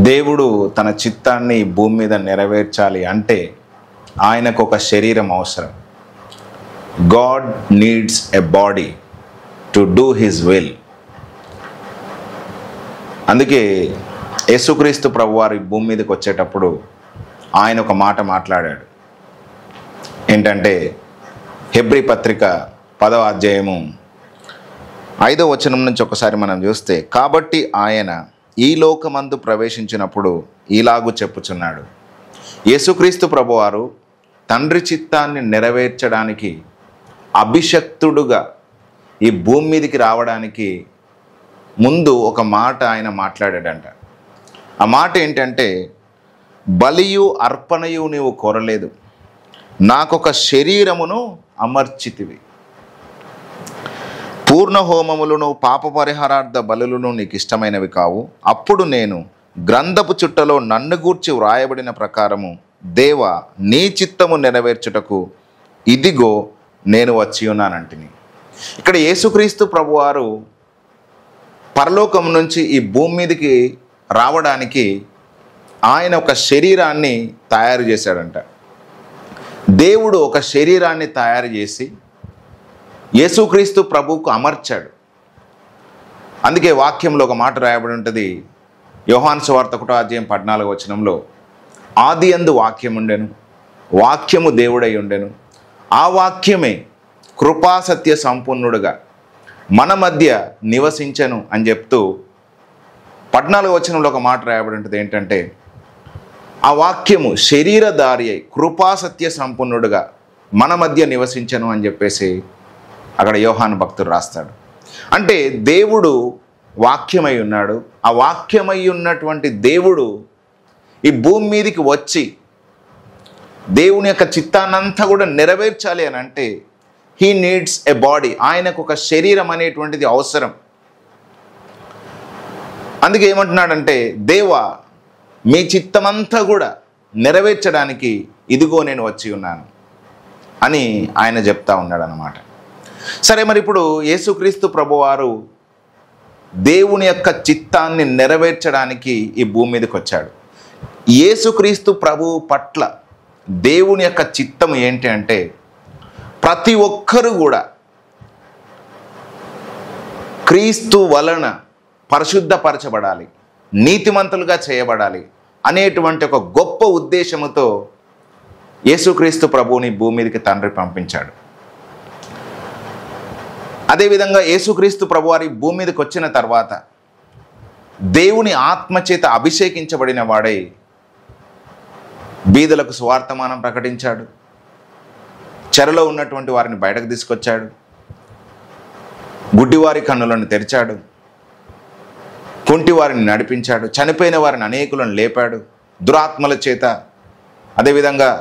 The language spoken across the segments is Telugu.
దేవుడు తన చిత్తాన్ని భూమి మీద నెరవేర్చాలి అంటే ఆయనకు ఒక శరీరం అవసరం. God needs a body to do his will. అందుకే యేసుక్రీస్తు ప్రభువారు భూమి మీదకి వచ్చేటప్పుడు ఆయన ఒక మాట మాట్లాడాడు. ఏంటంటే హెబ్రీ పత్రిక 10వ అధ్యాయము 5వ వచనం నుంచి ఒకసారి మనం చూస్తే, కాబట్టి ఆయన ఈ లోకమందు ప్రవేశించినప్పుడు ఇలాగు చెప్పుచున్నాడు, యేసుక్రీస్తు ప్రభువారు తండ్రి చిత్తాన్ని నెరవేర్చడానికి అభిషక్తుడుగా ఈ భూమి మీదకి రావడానికి ముందు ఒక మాట ఆయన మాట్లాడాడంట. ఆ మాట ఏంటంటే, బలియు అర్పణయు నీవు కోరలేదు, నాకొక శరీరమును అమర్చితివి, పూర్ణ హోమములను పాప పరిహారార్థ బలులను నీకు ఇష్టమైనవి కావు. అప్పుడు నేను గ్రంథపు చుట్టలో నన్ను గూర్చి వ్రాయబడిన ప్రకారము దేవ నీ చిత్తము నెరవేర్చుటకు ఇదిగో నేను వచ్చి ఉన్నానంటిని. ఇక్కడ యేసుక్రీస్తు ప్రభువారు పరలోకం నుంచి ఈ భూమి మీదకి రావడానికి ఆయన ఒక శరీరాన్ని తయారు చేశాడంట. దేవుడు ఒక శరీరాన్ని తయారు చేసి యేసుక్రీస్తు ప్రభువుకు అమర్చాడు. అందుకే వాక్యంలో ఒక మాట రాయబడి ఉంటుంది, యోహాను సువార్త 1వ అధ్యాయం 14వ వచనంలో, ఆది యందు వాక్యం ఉండెను, వాక్యము దేవుడై ఉండెను, ఆ వాక్యమే కృపాసత్య సంపూర్ణుడుగా మన మధ్య నివసించెను అని చెప్తూ 14వ వచనంలో ఒక మాట రాయబడి ఉంటుంది. ఏంటంటే ఆ వాక్యము శరీరధారి అయి కృపాసత్య సంపూర్ణుడుగా మన మధ్య నివసించెను అని చెప్పేసి అక్కడ యోహాను భక్తుడు రాస్తాడు. అంటే దేవుడు వాక్యమై ఉన్నాడు. ఆ వాక్యమై ఉన్నటువంటి దేవుడు ఈ భూమి మీదకి వచ్చి దేవుని యొక్క చిత్తాన్నంతా కూడా నెరవేర్చాలి అని అంటే హీ నీడ్స్ ఎ బాడీ. ఆయనకు ఒక శరీరం అనేటువంటిది అవసరం. అందుకే ఏమంటున్నాడంటే, దేవా మీ చిత్తమంతా కూడా నెరవేర్చడానికి ఇదిగో నేను వచ్చి ఉన్నాను అని ఆయన చెప్తా ఉన్నాడు అన్నమాట. సరే, మరి ఇప్పుడు యేసుక్రీస్తు ప్రభువారు దేవుని యొక్క చిత్తాన్ని నెరవేర్చడానికి ఈ భూమి మీదకి వచ్చాడు. యేసుక్రీస్తు ప్రభువు పట్ల దేవుని యొక్క చిత్తం ఏంటి అంటే, ప్రతి ఒక్కరూ కూడా క్రీస్తు వలన పరిశుద్ధపరచబడాలి, నీతిమంతులుగా చేయబడాలి అనేటువంటి ఒక గొప్ప ఉద్దేశముతో యేసుక్రీస్తు ప్రభువుని భూమి మీదకి తండ్రి పంపించాడు. అదేవిధంగా యేసుక్రీస్తు ప్రభువారి భూమి మీదకి వచ్చిన తర్వాత దేవుని ఆత్మచేత అభిషేకించబడిన వాడై బీదలకు సువార్తమానం ప్రకటించాడు, చెరలో ఉన్నటువంటి వారిని బయటకు తీసుకొచ్చాడు, గుడ్డివారి కన్నులను తెరిచాడు, కుంటి వారిని నడిపించాడు, చనిపోయిన వారిని అనేకులను లేపాడు, దురాత్మల చేత అదేవిధంగా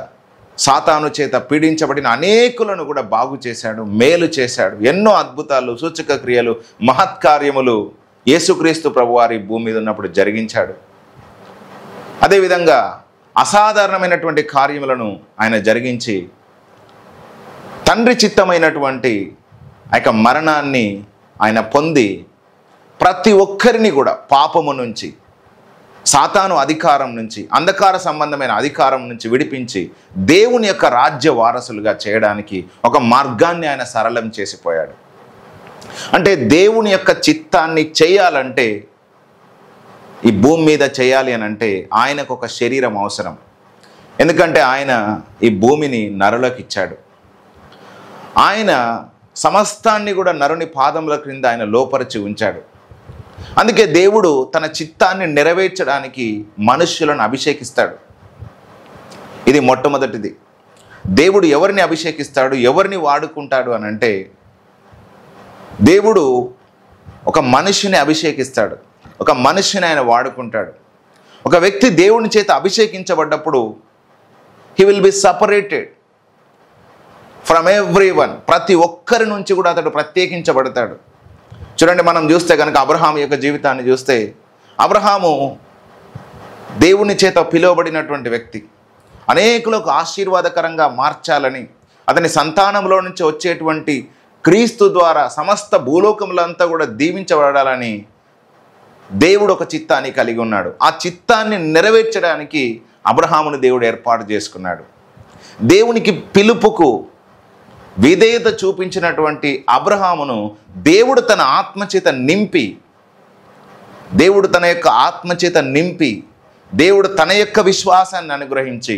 సాతాను చేత పీడించబడిన అనేకులను కూడా బాగు చేశాడు, మేలు చేశాడు. ఎన్నో అద్భుతాలు, సూచక క్రియలు, మహత్కార్యములు యేసుక్రీస్తు ప్రభువారి భూమి మీద ఉన్నప్పుడు జరిగించాడు. అదేవిధంగా అసాధారణమైనటువంటి కార్యములను ఆయన జరిగించి తండ్రి చిత్తమైనటువంటి ఆ యొక్క మరణాన్ని ఆయన పొంది ప్రతి ఒక్కరిని కూడా పాపము నుంచి, సాతాను అధికారం నుంచి, అంధకార సంబంధమైన అధికారం నుంచి విడిపించి దేవుని యొక్క రాజ్య వారసులుగా చేయడానికి ఒక మార్గాన్ని ఆయన సరళం చేసిపోయాడు. అంటే దేవుని యొక్క చిత్తాన్ని చేయాలంటే, ఈ భూమి మీద చేయాలి అని అంటే ఆయనకు ఒక శరీరం అవసరం. ఎందుకంటే ఆయన ఈ భూమిని నరులకు ఇచ్చాడు. ఆయన సమస్తాన్ని కూడా నరుని పాదముల క్రింద ఆయన లోపరిచి ఉంచాడు. అందుకే దేవుడు తన చిత్తాన్ని నెరవేర్చడానికి మనుష్యులను అభిషేకిస్తాడు. ఇది మొట్టమొదటిది. దేవుడు ఎవరిని అభిషేకిస్తాడు, ఎవరిని వాడుకుంటాడు అని అంటే, దేవుడు ఒక మనిషిని అభిషేకిస్తాడు, ఒక మనిషిని ఆయన వాడుకుంటాడు. ఒక వ్యక్తి దేవుని చేత అభిషేకించబడ్డప్పుడు he will be separated from everyone. ప్రతి ఒక్కరి నుంచి కూడా అతడు ప్రత్యేకించబడతాడు. చూడండి, మనం చూస్తే కనుక అబ్రహాము యొక్క జీవితాన్ని చూస్తే, అబ్రహాము దేవుని చేత పిలువబడినటువంటి వ్యక్తి. అనేకులకు ఆశీర్వాదకరంగా మార్చాలని, అతని సంతానంలో నుంచి వచ్చేటువంటి క్రీస్తు ద్వారా సమస్త భూలోకములంతా కూడా దీవించబడాలని దేవుడు ఒక చిత్తాన్ని కలిగి ఉన్నాడు. ఆ చిత్తాన్ని నెరవేర్చడానికి అబ్రహామును దేవుడు ఏర్పాటు చేసుకున్నాడు. దేవునికి పిలుపుకు విధేయత చూపించినటువంటి అబ్రహామును దేవుడు తన ఆత్మచేత నింపి దేవుడు తన యొక్క విశ్వాసాన్ని అనుగ్రహించి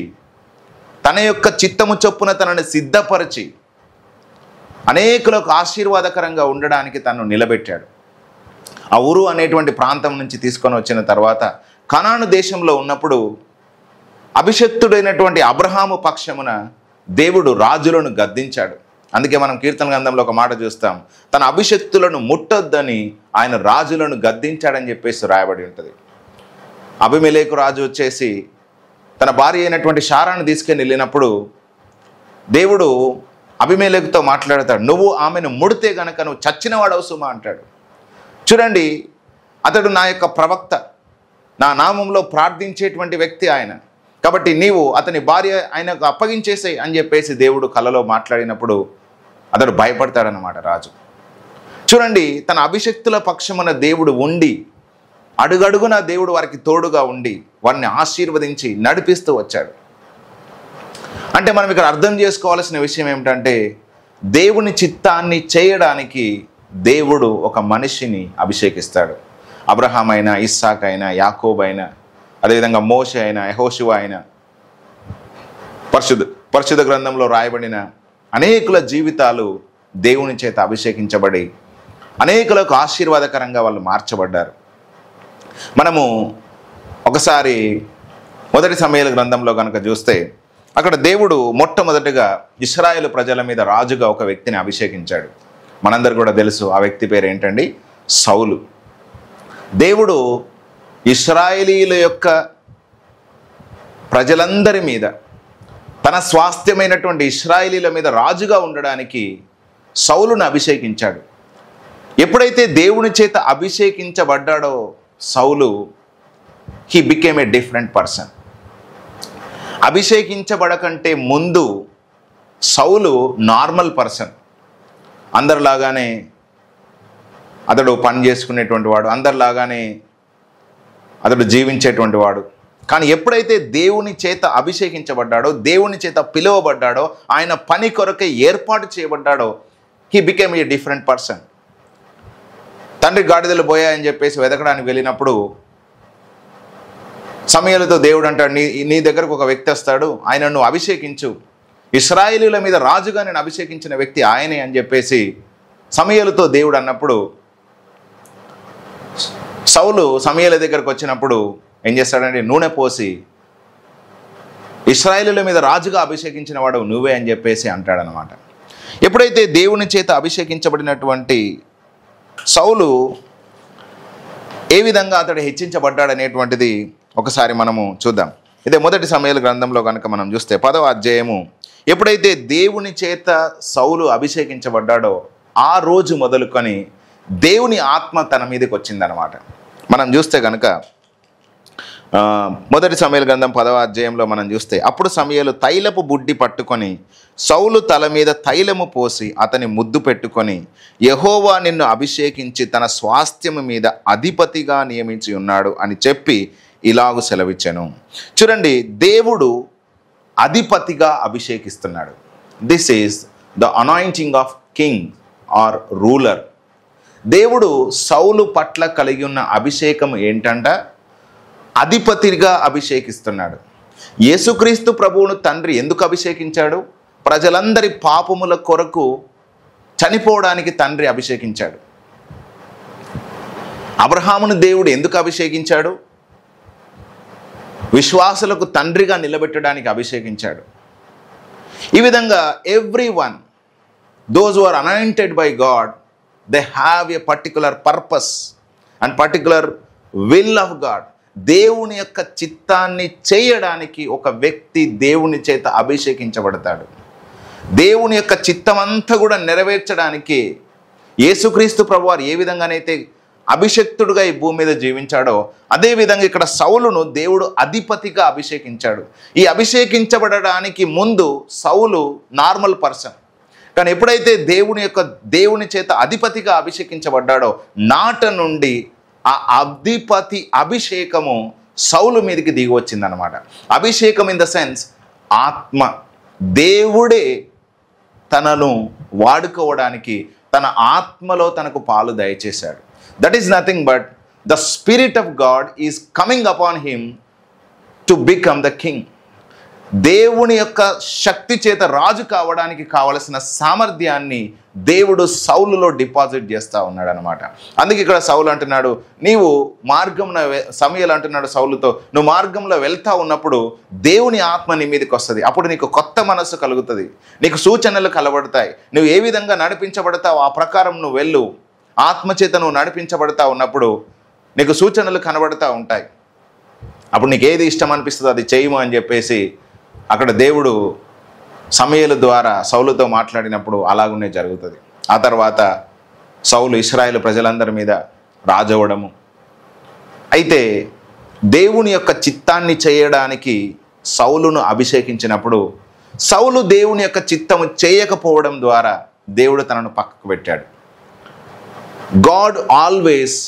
తన యొక్క చిత్తము చొప్పున తనని సిద్ధపరిచి అనేకులకు ఆశీర్వాదకరంగా ఉండడానికి తను నిలబెట్టాడు. ఆ ఊరు అనేటువంటి ప్రాంతం నుంచి తీసుకొని వచ్చిన తర్వాత కనాను దేశంలో ఉన్నప్పుడు అభిషక్తుడైనటువంటి అబ్రహాము పక్షమున దేవుడు రాజులను గద్దించాడు. అందుకే మనం కీర్తన గ్రంథంలో ఒక మాట చూస్తాం, తన అభిషక్తులను ముట్టొద్దని ఆయన రాజులను గద్దించాడని చెప్పేసి రాయబడి ఉంటుంది. అబీమెలెకు రాజు వచ్చేసి తన భార్య అయినటువంటి శారాను తీసుకొని వెళ్ళినప్పుడు దేవుడు అబీమెలెకుతో మాట్లాడతాడు, నువ్వు ఆమెను ముడితే గనక నువ్వు చచ్చినవాడవు సుమా అంటాడు. చూడండి, అతడు నా యొక్క ప్రవక్త, నా నామంలో ప్రార్థించేటువంటి వ్యక్తి ఆయన, కాబట్టి నీవు అతని భార్య ఆయనకు అప్పగించేసేయి అని చెప్పేసి దేవుడు కలలో మాట్లాడినప్పుడు అతడు భయపడతాడనమాట రాజు. చూడండి, తన అభిషక్తుల పక్షమున దేవుడు ఉండి అడుగడుగున దేవుడు వారికి తోడుగా ఉండి వారిని ఆశీర్వదించి నడిపిస్తూ వచ్చాడు. అంటే మనం ఇక్కడ అర్థం చేసుకోవాల్సిన విషయం ఏమిటంటే, దేవుని చిత్తాన్ని చేయడానికి దేవుడు ఒక మనిషిని అభిషేకిస్తాడు. అబ్రహాం అయినా, ఇస్సాక్ అయినా, యాకోబు అయినా, అదేవిధంగా మోషే అయినా, యెహోషువ అయినా, పరిశుద్ధ గ్రంథంలో రాయబడిన అనేకుల జీవితాలు దేవుని చేత అభిషేకించబడి అనేకులకు ఆశీర్వాదకరంగా వాళ్ళు మార్చబడ్డారు. మనము ఒకసారి మొదటి సమూయేలు గ్రంథంలో కనుక చూస్తే అక్కడ దేవుడు మొట్టమొదటిగా ఇశ్రాయేలు ప్రజల మీద రాజుగా ఒక వ్యక్తిని అభిషేకించాడు. మనందరు కూడా తెలుసు, ఆ వ్యక్తి పేరు ఏంటండి? సౌలు. దేవుడు ఇశ్రాయేలీల యొక్క ప్రజలందరి మీద, తన స్వాస్థ్యమైనటువంటి ఇశ్రాయేలీల మీద రాజుగా ఉండడానికి సౌలును అభిషేకించాడు. ఎప్పుడైతే దేవుని చేత అభిషేకించబడ్డాడో సౌలు, he became a different person. అభిషేకించబడకంటే ముందు సౌలు నార్మల్ పర్సన్, అందరిలాగానే అతడు పని చేసుకునేటువంటి వాడు, అందరిలాగానే అతడు జీవించేటువంటి వాడు. కానీ ఎప్పుడైతే దేవుని చేత అభిషేకించబడ్డాడో, దేవుని చేత పిలువబడ్డాడో, ఆయన పని కొరకై ఏర్పాటు చేయబడ్డాడో, he became a different person. తండ్రి గాడిదలు పోయాయని చెప్పేసి వెతకడానికి వెళ్ళినప్పుడు సమూయేలుతో దేవుడు అంటాడు, నీ దగ్గరకు ఒక వ్యక్తి వస్తాడు, ఆయన నువ్వు అభిషేకించు, ఇశ్రాయేలీయుల మీద రాజుగా నేను అభిషేకించిన వ్యక్తి ఆయనే అని చెప్పేసి సమూయేలుతో దేవుడు అన్నప్పుడు, సౌలు సమూయేలు దగ్గరకు వచ్చినప్పుడు ఏం చేస్తాడంటే నూనె పోసి ఇశ్రాయేలీయుల మీద రాజుగా అభిషేకించిన వాడు నువ్వే అని చెప్పేసి అంటాడనమాట. ఎప్పుడైతే దేవుని చేత అభిషేకించబడినటువంటి సౌలు ఏ విధంగా అతడు హెచ్చించబడ్డాడనేటువంటిది ఒకసారి మనము చూద్దాం. ఇదే మొదటి సమూయేలు గ్రంథంలో కనుక మనం చూస్తే 10వ అధ్యాయము, ఎప్పుడైతే దేవుని చేత సౌలు అభిషేకించబడ్డాడో ఆ రోజు మొదలుకొని దేవుని ఆత్మ తన మీదకి వచ్చిందనమాట. మనం చూస్తే కనుక మొదటి సమూయేలు గ్రంథం 10వ అధ్యాయంలో మనం చూస్తే, అప్పుడు సమూయేలు తైలపు బుడ్డి పట్టుకొని సౌలు తల మీద తైలము పోసి అతని ముద్దు పెట్టుకొని, యెహోవా నిన్ను అభిషేకించి తన స్వాస్థ్యము మీద అధిపతిగా నియమించి ఉన్నాడు అని చెప్పి ఇలాగు సెలవిచ్చెను. చూడండి, దేవుడు అధిపతిగా అభిషేకిస్తున్నాడు. This is the anointing of king or ruler. దేవుడు సౌలు పట్ల కలిగి ఉన్న అభిషేకం ఏంటంట? అధిపతిగా అభిషేకిస్తున్నాడు. యేసుక్రీస్తు ప్రభువును తండ్రి ఎందుకు అభిషేకించాడు? ప్రజలందరి పాపముల కొరకు చనిపోవడానికి తండ్రి అభిషేకించాడు. అబ్రహామును దేవుడు ఎందుకు అభిషేకించాడు? విశ్వాసులకు తండ్రిగా నిలబెట్టడానికి అభిషేకించాడు. ఈ విధంగా everyone, those who are anointed by God, they have a particular purpose and particular will of God. దేవుని యొక్క చిత్తాన్ని చేయడానికి ఒక వ్యక్తి దేవుని చేత అభిషేకించబడతాడు. దేవుని యొక్క చిత్తం అంతా కూడా నెరవేర్చడానికి యేసుక్రీస్తు ప్రభువారు ఏ విధంగానైతే అభిషక్తుడుగా ఈ భూమి మీద జీవించాడో అదేవిధంగా ఇక్కడ సౌలును దేవుడు అధిపతిగా అభిషేకించాడు. ఈ అభిషేకించబడడానికి ముందు సౌలు నార్మల్ పర్సన్, కానీ ఎప్పుడైతే దేవుని చేత అధిపతిగా అభిషేకించబడ్డాడో నాట నుండి ఆ అధిపతి అభిషేకము సౌలు మీదకి దిగి వచ్చిందనమాట. అభిషేకం ఇన్ ద సెన్స్ ఆత్మ, దేవుడే తనను వాడుకోవడానికి తన ఆత్మలో తనకు పాలు దయచేశాడు. That is nothing but the spirit of God is coming upon him to become the king. దేవుని యొక్క శక్తి చేత రాజు కావడానికి కావలసిన సామర్థ్యాన్ని దేవుడు సౌలులో డిపాజిట్ చేస్తూ ఉన్నాడు అనమాట. అందుకే ఇక్కడ సౌలు అంటున్నాడు, నీవు మార్గంలో సమయలు అంటున్నాడు సౌలుతో, నువ్వు మార్గంలో వెళ్తా ఉన్నప్పుడు దేవుని ఆత్మ నీ మీదకి వస్తుంది. అప్పుడు నీకు కొత్త మనస్సు కలుగుతుంది, నీకు సూచనలు కలబడతాయి, నువ్వు ఏ విధంగా నడిపించబడతావు ఆ ప్రకారం నువ్వు వెళ్ళు. ఆత్మచేత నువ్వు నడిపించబడతా ఉన్నప్పుడు నీకు సూచనలు కనబడుతూ ఉంటాయి. అప్పుడు నీకు ఏది ఇష్టం అనిపిస్తుందో అది చేయము అని చెప్పేసి అక్కడ దేవుడు సమూయేలు ద్వారా సౌలుతో మాట్లాడినప్పుడు అలాగునే జరుగుతుంది. ఆ తర్వాత సౌలు ఇశ్రాయేలు ప్రజలందరి మీద రాజవడము. అయితే దేవుని యొక్క చిత్తాన్ని చేయడానికి సౌలును అభిషేకించినప్పుడు సౌలు దేవుని యొక్క చిత్తము చేయకపోవడం ద్వారా దేవుడు తనను పక్కకు పెట్టాడు. God always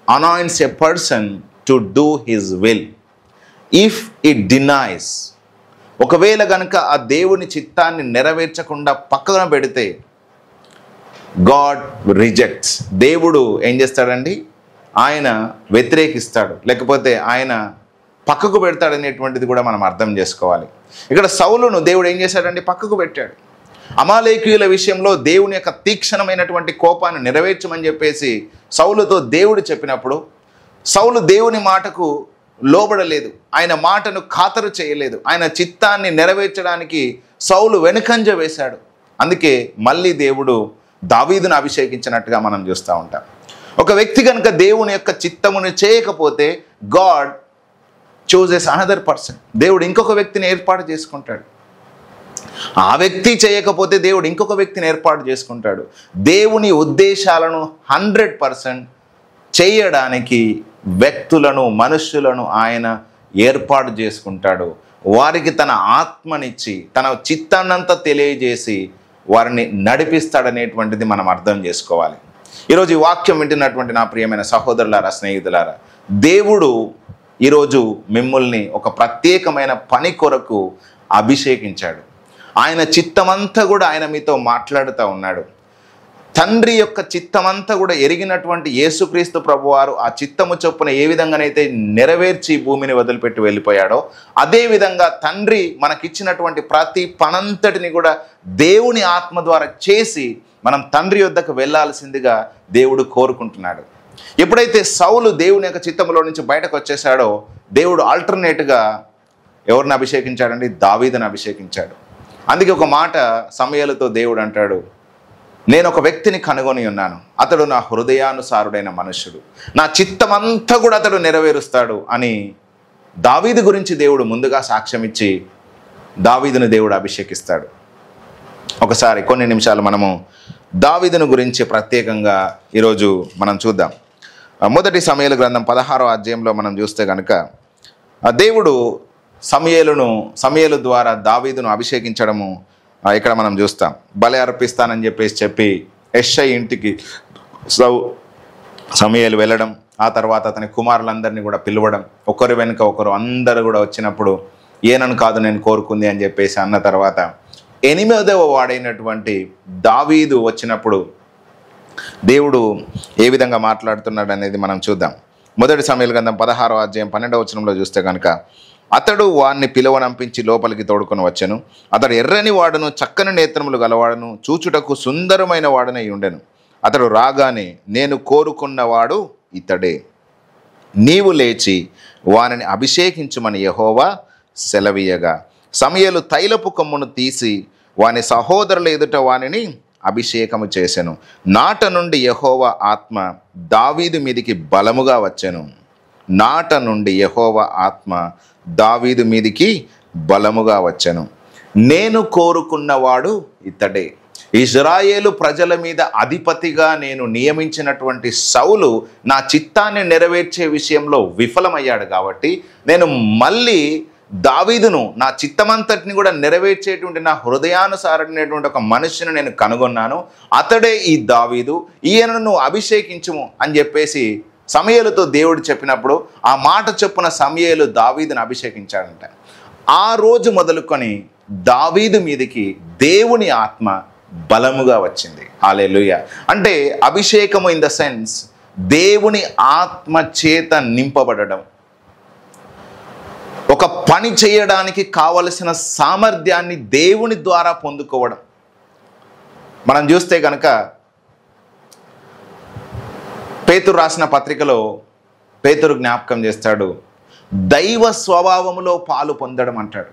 anoints a person to do his will if it denies. ఒకవేళ కనుక ఆ దేవుని చిత్తాన్ని నెరవేర్చకుండా పక్కన పెడితే గాడ్ రిజెక్ట్స్. దేవుడు ఏం చేస్తాడండి, ఆయన వ్యతిరేకిస్తాడు, లేకపోతే ఆయన పక్కకు పెడతాడు అనేటువంటిది కూడా మనం అర్థం చేసుకోవాలి. ఇక్కడ సౌలును దేవుడు ఏం చేశాడండి, పక్కకు పెట్టాడు. అమాలేకీయుల విషయంలో దేవుని యొక్క తీక్షణమైనటువంటి కోపాన్ని నెరవేర్చమని చెప్పేసి సౌలుతో దేవుడు చెప్పినప్పుడు సౌలు దేవుని మాటకు లోబడలేదు, ఆయన మాటను ఖాతరు చేయలేదు, ఆయన చిత్తాన్ని నెరవేర్చడానికి సౌలు వెనుకంజ వేశాడు. అందుకే మళ్ళీ దేవుడు దావీదును అభిషేకించినట్టుగా మనం చూస్తూ ఉంటాం. ఒక వ్యక్తి కనుక దేవుని యొక్క చిత్తమును చేయకపోతే గాడ్ చూజెస్ అనదర్ పర్సన్. దేవుడు ఇంకొక వ్యక్తిని ఏర్పాటు చేసుకుంటాడు. ఆ వ్యక్తి చేయకపోతే దేవుడు ఇంకొక వ్యక్తిని ఏర్పాటు చేసుకుంటాడు. దేవుని ఉద్దేశాలను 100% చేయడానికి వ్యక్తులను, మనుష్యులను ఆయన ఏర్పాటు చేసుకుంటాడు. వారికి తన ఆత్మనిచ్చి తన చిత్తాన్నంతా తెలియజేసి వారిని నడిపిస్తాడనేటువంటిది మనం అర్థం చేసుకోవాలి. ఈరోజు ఈ వాక్యం వింటున్నటువంటి నా ప్రియమైన సహోదరులారా, స్నేహితులారా, దేవుడు ఈరోజు మిమ్మల్ని ఒక ప్రత్యేకమైన పని కొరకు అభిషేకించాడు. ఆయన చిత్తమంతా కూడా ఆయన మీతో మాట్లాడుతూ ఉన్నాడు. తండ్రి యొక్క చిత్తమంతా కూడా ఎరిగినటువంటి యేసుక్రీస్తు ప్రభువారు ఆ చిత్తము చొప్పున ఏ విధంగానైతే నెరవేర్చి భూమిని వదిలిపెట్టి వెళ్ళిపోయాడో అదేవిధంగా తండ్రి మనకిచ్చినటువంటి ప్రతి పనంతటిని కూడా దేవుని ఆత్మ ద్వారా చేసి మనం తండ్రి యొద్దకు వెళ్ళాల్సిందిగా దేవుడు కోరుకుంటున్నాడు. ఎప్పుడైతే సౌలు దేవుని యొక్క చిత్తములో నుంచి బయటకు వచ్చేసాడో దేవుడు ఆల్టర్నేట్గా ఎవరిని అభిషేకించాడండి, దావీదును అభిషేకించాడు. అందుకే ఒక మాట సమూయేలుతో దేవుడు అంటాడు, నేను ఒక వ్యక్తిని కనుగొని ఉన్నాను, అతడు నా హృదయానుసారుడైన మనుష్యుడు, నా చిత్తమంతా కూడా అతడు నెరవేరుస్తాడు అని దావీదు గురించి దేవుడు ముందుగా సాక్ష్యం ఇచ్చి దావీదును దేవుడు అభిషేకిస్తాడు. ఒకసారి కొన్ని నిమిషాలు మనము దావీదును గురించి ప్రత్యేకంగా ఈరోజు మనం చూద్దాం. మొదటి సమూయేలు గ్రంథం 16వ అధ్యాయంలో మనం చూస్తే కనుక దేవుడు సమూయేలు ద్వారా దావీదును అభిషేకించడము ఇక్కడ మనం చూస్తాం. బలి అర్పిస్తానని చెప్పి యెష్షయి ఇంటికి సమూయేలు వెళ్ళడం, ఆ తర్వాత అతని కుమారులందరినీ కూడా పిలవడం, ఒకరి వెనుక ఒకరు అందరూ కూడా వచ్చినప్పుడు ఏనను కాదు నేను కోరుకుంది అని చెప్పేసి అన్న తర్వాత 8వ వాడైనటువంటి దావీదు వచ్చినప్పుడు దేవుడు ఏ విధంగా మాట్లాడుతున్నాడు అనేది మనం చూద్దాం. మొదటి సమూయేలు గ్రంథం 16వ అధ్యాయం 12వ వచనంలో చూస్తే కనుక అతడు వాడిని పిలువనంపించి లోపలికి తోడుకొని వచ్చెను. అతడు ఎర్రని వాడును, చక్కని నేత్రములు గలవాడును, చూచుటకు సుందరమైన వాడనై ఉండెను. అతడు రాగానే నేను కోరుకున్నవాడు ఇతడే, నీవు లేచి వానిని అభిషేకించుమని యెహోవా సెలవీయగా సమూయేలు తైలపు కొమ్మును తీసి వాని సహోదరుల ఎదుట వానిని అభిషేకము చేసెను. నాట నుండి యెహోవా ఆత్మ దావీదు మీదికి బలముగా వచ్చెను. నాట నుండి యెహోవా ఆత్మ దావీదు మీదికి బలముగా వచ్చెను. నేను కోరుకున్నవాడు ఇతడే. ఇశ్రాయేలు ప్రజల మీద అధిపతిగా నేను నియమించినటువంటి సౌలు నా చిత్తాన్ని నెరవేర్చే విషయంలో విఫలమయ్యాడు కాబట్టి నేను మళ్ళీ దావీదును, నా చిత్తమంతటిని కూడా నెరవేర్చేటువంటి నా హృదయానుసారమైనటువంటి ఒక మనుషుని నేను కనుగొన్నాను, అతడే ఈ దావీదు, ఈయనను నువ్వు అభిషేకించుము అని చెప్పేసి సమూయేలుతో దేవుడు చెప్పినప్పుడు ఆ మాట చొప్పున సమూయేలు దావీదును అభిషేకించాడంట. ఆ రోజు మొదలుకొని దావీదు మీదికి దేవుని ఆత్మ బలముగా వచ్చింది. హల్లెలూయా. అంటే అభిషేకము ఇన్ ద సెన్స్ దేవుని ఆత్మ చేత నింపబడడం, ఒక పని చేయడానికి కావలసిన సామర్థ్యాన్ని దేవుని ద్వారా పొందుకోవడం. మనం చూస్తే కనుక పేతురు రాసిన పత్రికలో పేతురు జ్ఞాపకం చేస్తాడు, దైవ స్వభావములో పాలు పొందడం అంటాడు.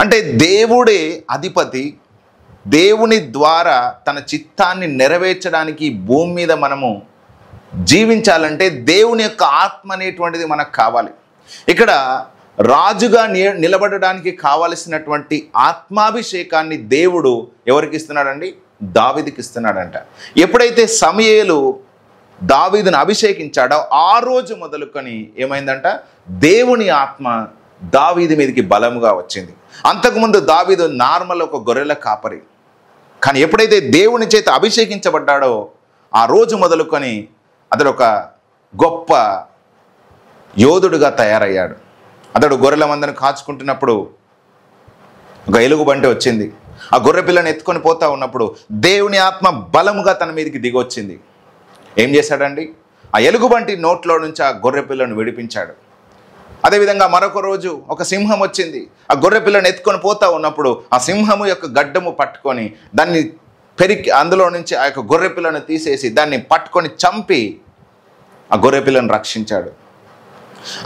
అంటే దేవుడే అధిపతి, దేవుని ద్వారా తన చిత్తాన్ని నెరవేర్చడానికి భూమి మీద మనము జీవించాలంటే దేవుని యొక్క ఆత్మ అనేటువంటిది మనకు కావాలి. ఇక్కడ రాజుగా నిలబడడానికి కావలసినటువంటి ఆత్మాభిషేకాన్ని దేవుడు ఎవరికి ఇస్తున్నాడండి? దావీదుకి ఇస్తున్నాడంట. ఎప్పుడైతే సమూయేలు దావీదును అభిషేకించాడో ఆ రోజు మొదలుకొని ఏమైందంట? దేవుని ఆత్మ దావీదు మీదకి బలముగా వచ్చింది. అంతకుముందు దావీదు నార్మల్ ఒక గొర్రెల కాపరి, కానీ ఎప్పుడైతే దేవుని చేత అభిషేకించబడ్డాడో ఆ రోజు మొదలుకొని అతడు ఒక గొప్ప యోధుడుగా తయారయ్యాడు. అతడు గొర్రెల మందను కాచుకుంటున్నప్పుడు ఒక ఎలుగుబంటి వచ్చింది. ఆ గొర్రె పిల్లని ఎత్తుకొని పోతా ఉన్నప్పుడు దేవుని ఆత్మ బలముగా తన మీదకి దిగొచ్చింది. ఏం చేశాడండి? ఆ ఎలుగుబంటి నోట్లో నుంచి ఆ గొర్రె పిల్లను విడిపించాడు. అదేవిధంగా మరొక రోజు ఒక సింహం వచ్చింది. ఆ గొర్రె పిల్లను ఎత్తుకొని పోతా ఉన్నప్పుడు ఆ సింహము యొక్క గడ్డము పట్టుకొని దాన్ని పెరికి అందులో నుంచి ఆ యొక్క గొర్రె పిల్లను తీసేసి దాన్ని పట్టుకొని చంపి ఆ గొర్రె పిల్లను రక్షించాడు.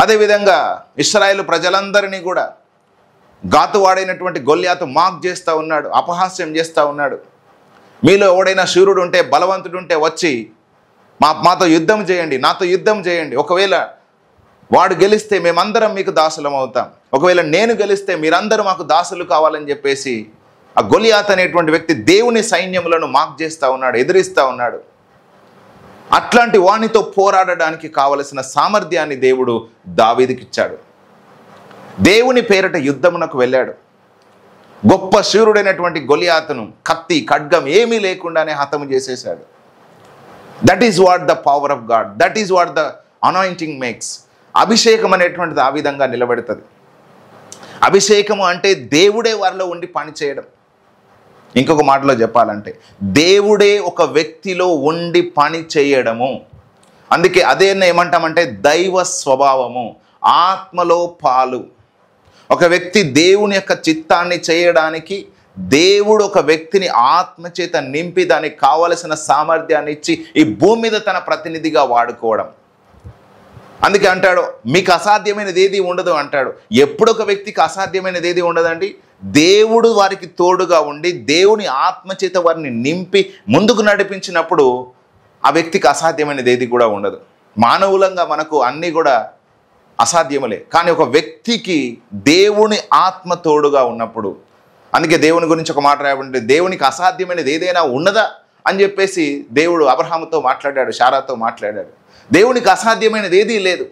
అదేవిధంగా ఇశ్రాయేలు ప్రజలందరినీ కూడా గాతువాడైనటువంటి గొల్యాతు మాక్ చేస్తూ ఉన్నాడు, అపహాస్యం చేస్తూ ఉన్నాడు. మీలో ఎవడైనా శూరుడు ఉంటే, బలవంతుడు ఉంటే వచ్చి మాతో యుద్ధం చేయండి, నాతో యుద్ధం చేయండి. ఒకవేళ వాడు గెలిస్తే మేమందరం మీకు దాసులం అవుతాం, ఒకవేళ నేను గెలిస్తే మీరందరూ మాకు దాసులు కావాలని చెప్పేసి ఆ గొలియాత్ అనేటువంటి వ్యక్తి దేవుని సైన్యములను మాక్ చేస్తూ ఉన్నాడు, ఎదిరిస్తూ ఉన్నాడు. అట్లాంటి వానితో పోరాడడానికి కావలసిన సామర్థ్యాన్ని దేవుడు దావీదుకి ఇచ్చాడు. దేవుని పేరట యుద్ధమునకు వెళ్ళాడు. గొప్ప శూరుడైనటువంటి గొలియాతును కత్తి ఖడ్గం ఏమీ లేకుండానే హతము చేసేశాడు. That is what the power of God, that is what the anointing makes. అభిషేకం అనేటువంటిది ఆ విధంగా నిలబెడుతుంది. అభిషేకము అంటే దేవుడే వారిలో ఉండి పని చేయడం. ఇంకొక మాటలో చెప్పాలంటే దేవుడే ఒక వ్యక్తిలో ఉండి పని చేయడము. అందుకే అదే ఏమంటామంటే దైవ స్వభావము, ఆత్మలో పాలు. ఒక వ్యక్తి దేవుని యొక్క చిత్తాన్ని చేయడానికి దేవుడు ఒక వ్యక్తిని ఆత్మ చేత నింపి దానికి కావలసిన సామర్థ్యాన్ని ఇచ్చి ఈ భూమి మీద తన ప్రతినిధిగా వాడుకోవడం. అందుకే అంటాడు, మీకు అసాధ్యమైనది ఏది ఉండదు అంటాడు. ఎప్పుడు ఒక వ్యక్తికి అసాధ్యమైనది ఏది ఉండదండి? దేవుడు వారికి తోడుగా ఉండి దేవుని ఆత్మచేత వారిని నింపి ముందుకు నడిపించినప్పుడు ఆ వ్యక్తికి అసాధ్యమైనది ఏది కూడా ఉండదు. మానవులంగా మనకు అన్నీ కూడా అసాధ్యములే, కానీ ఒక వ్యక్తికి దేవుని ఆత్మ తోడుగా ఉన్నప్పుడు, అందుకే దేవుని గురించి ఒక మాట రాయబడింది, దేవునికి అసాధ్యమైనది ఏదైనా ఉన్నదా అని చెప్పేసి దేవుడు అబ్రహాముతో మాట్లాడాడు, శారాతో మాట్లాడాడు. దేవునికి అసాధ్యమైనది ఏదీ లేదు.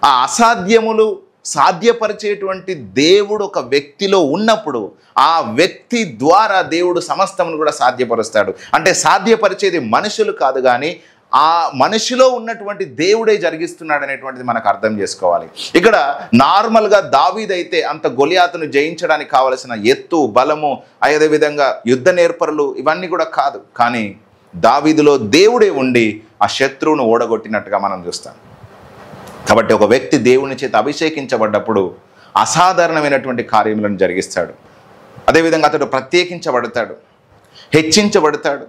ఆ అసాధ్యములు సాధ్యపరిచేటువంటి దేవుడు ఒక వ్యక్తిలో ఉన్నప్పుడు ఆ వ్యక్తి ద్వారా దేవుడు సమస్తమును కూడా సాధ్యపరుస్తాడు. అంటే సాధ్యపరిచేది మనుషులు కాదు, కానీ ఆ మనిషిలో ఉన్నటువంటి దేవుడే జరిగిస్తున్నాడు అనేటువంటిది మనకు అర్థం చేసుకోవాలి. ఇక్కడ నార్మల్గా దావీదైతే అంత గొలియాతును జయించడానికి కావలసిన ఎత్తు, బలము, అదేవిధంగా యుద్ధ నేర్పరులు ఇవన్నీ కూడా కాదు, కానీ దావీదులో దేవుడే ఉండి ఆ శత్రువును ఓడగొట్టినట్టుగా మనం చూస్తాం. కాబట్టి ఒక వ్యక్తి దేవుని చేత అభిషేకించబడ్డప్పుడు అసాధారణమైనటువంటి కార్యములను జరిగిస్తాడు. అదేవిధంగా అతడు ప్రత్యేకించబడతాడు, హెచ్చించబడతాడు,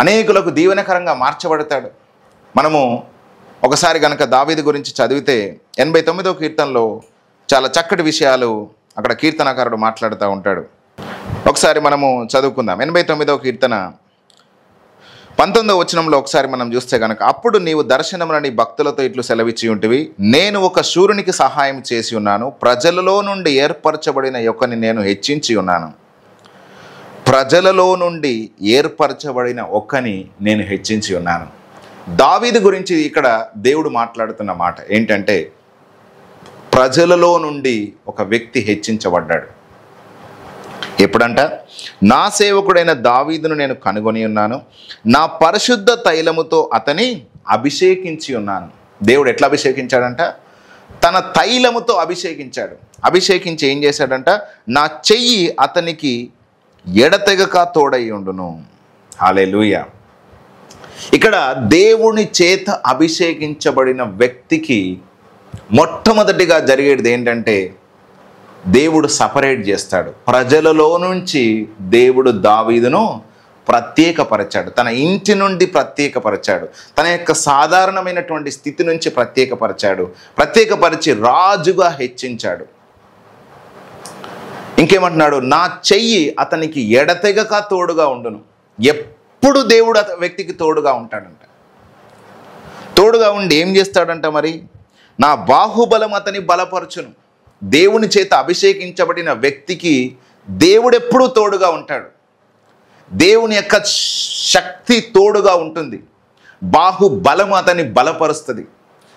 అనేకులకు దీవెనకరంగా మార్చబడతాడు. మనము ఒకసారి కనుక దావీదు గురించి చదివితే 89వ కీర్తనలో చాలా చక్కటి విషయాలు అక్కడ కీర్తనకారుడు మాట్లాడుతూ ఉంటాడు. ఒకసారి మనము చదువుకుందాం. 89వ కీర్తన 19వ వచనంలో ఒకసారి మనం చూస్తే కనుక, అప్పుడు నీవు దర్శనమున నీ భక్తులతో ఇట్లు సెలవిచ్చి ఉంటివి, నేను ఒక శూరునికి సహాయం చేసి ఉన్నాను, ప్రజలలో నుండి ఏర్పరచబడిన ఒకని నేను హెచ్చించి ఉన్నాను. ప్రజలలో నుండి ఏర్పరచబడిన ఒకని నేను హెచ్చించి ఉన్నాను. దావీదు గురించి ఇక్కడ దేవుడు మాట్లాడుతున్న మాట ఏంటంటే, ప్రజలలో నుండి ఒక వ్యక్తి హెచ్చించబడ్డాడు. ఎప్పుడంట? నా సేవకుడైన దావీదును నేను కనుగొని ఉన్నాను, నా పరిశుద్ధ తైలముతో అతని అభిషేకించి ఉన్నాను. దేవుడు ఎట్లా అభిషేకించాడంట? తన తైలముతో అభిషేకించాడు. అభిషేకించి ఏం చేశాడంట? నా చెయ్యి అతనికి ఎడతెగక తోడై ఉండును. హల్లెలూయా. ఇక్కడ దేవుని చేత అభిషేకించబడిన వ్యక్తికి మొట్టమొదటిగా జరిగేది ఏంటంటే, దేవుడు సపరేట్ చేస్తాడు. ప్రజలలో నుంచి దేవుడు దావీదును ప్రత్యేకపరచాడు. తన ఇంటి నుండి ప్రత్యేకపరచాడు. తన యొక్క సాధారణమైనటువంటి స్థితి నుంచి ప్రత్యేకపరచాడు. ప్రత్యేకపరిచి రాజుగా హెచ్చించాడు. ఇంకేమంటున్నాడు? నా చెయ్యి అతనికి ఎడతెగక తోడుగా ఉండును. ఎప్పుడు దేవుడు వ్యక్తికి తోడుగా ఉంటాడంట. తోడుగా ఉండి ఏం చేస్తాడంట? మరి నా బాహుబలం అతని బలపరచును. దేవుని చేత అభిషేకించబడిన వ్యక్తికి దేవుడు ఎప్పుడూ తోడుగా ఉంటాడు. దేవుని యొక్క శక్తి తోడుగా ఉంటుంది. బాహుబలం అతన్ని బలపరుస్తుంది.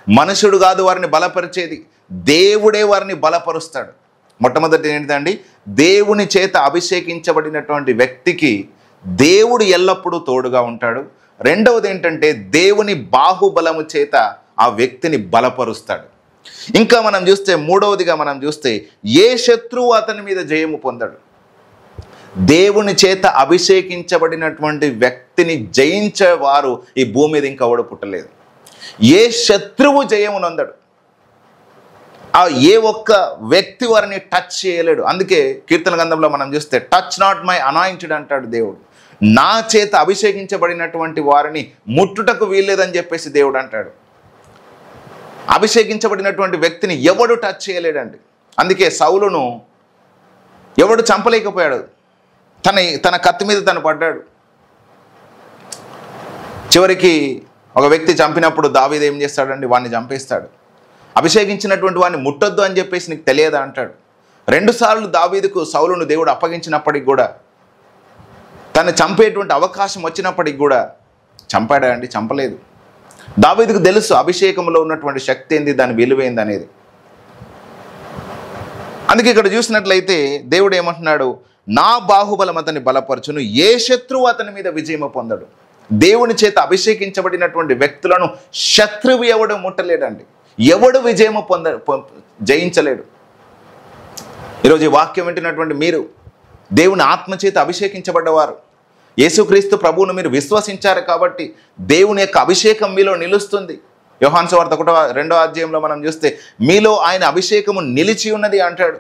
మనుషుడు కాదు వారిని బలపరిచేది, దేవుడే వారిని బలపరుస్తాడు. మొట్టమొదటి ఏంటండి? దేవుని చేత అభిషేకించబడినటువంటి వ్యక్తికి దేవుడు ఎల్లప్పుడూ తోడుగా ఉంటాడు. రెండవది ఏంటంటే, దేవుని బాహుబలము చేత ఆ వ్యక్తిని బలపరుస్తాడు. ఇంకా మనం చూస్తే మూడవదిగా మనం చూస్తే, ఏ శత్రువు అతని మీద జయము పొందడు. దేవుని చేత అభిషేకించబడినటువంటి వ్యక్తిని జయించేవారు ఈ భూమి మీద ఇంకా ఎవడు పుట్టలేదు. ఏ శత్రువు జయమునందడు. ఆ ఏ ఒక్క వ్యక్తి వారిని టచ్ చేయలేడు. అందుకే కీర్తన గ్రంథంలో మనం చూస్తే, టచ్ నాట్ మై అనాయింటెడ్ అంటాడు దేవుడు. నా చేత అభిషేకించబడినటువంటి వారిని ముట్టుటకు వీల్లేదని చెప్పేసి దేవుడు అంటాడు. అభిషేకించబడినటువంటి వ్యక్తిని ఎవడు టచ్ చేయలేడండి. అందుకే సౌలును ఎవడు చంపలేకపోయాడు. తన కత్తి మీద తను పడ్డాడు. చివరికి ఒక వ్యక్తి చంపినప్పుడు దావీదు ఏం చేస్తాడండి? వాడిని చంపేస్తాడు. అభిషేకించినటువంటి వాడిని ముట్టొద్దు అని చెప్పేసి నీకు తెలియదా అంటాడు. 2 సార్లు దావీదుకు సౌలును దేవుడు అప్పగించినప్పటికి కూడా, తను చంపేటువంటి అవకాశం వచ్చినప్పటికి కూడా చంపాడా అండి? చంపలేదు. దావీదుకు తెలుసు అభిషేకంలో ఉన్నటువంటి శక్తి ఏంది, దాని విలువైంది అనేది. అందుకే ఇక్కడ చూసినట్లయితే దేవుడు ఏమంటున్నాడు? నా బాహుబలం అతన్ని బలపరచును, ఏ శత్రువు అతని మీద విజయము పొందడు. దేవుని చేత అభిషేకించబడినటువంటి వ్యక్తులను శత్రువు ఎవడు ముట్టలేడండి. ఎవడు విజయము జయించలేడు. ఈరోజు ఈ వాక్యం వింటున్నటువంటి మీరు దేవుని ఆత్మచేత అభిషేకించబడ్డవారు. యేసుక్రీస్తు ప్రభువును మీరు విశ్వసించారు కాబట్టి దేవుని యొక్క అభిషేకం మీలో నిలుస్తుంది. యోహాను సువార్త 1వ అధ్యాయంలో మనం చూస్తే, మీలో ఆయన అభిషేకము నిలిచి ఉన్నది అంటాడు.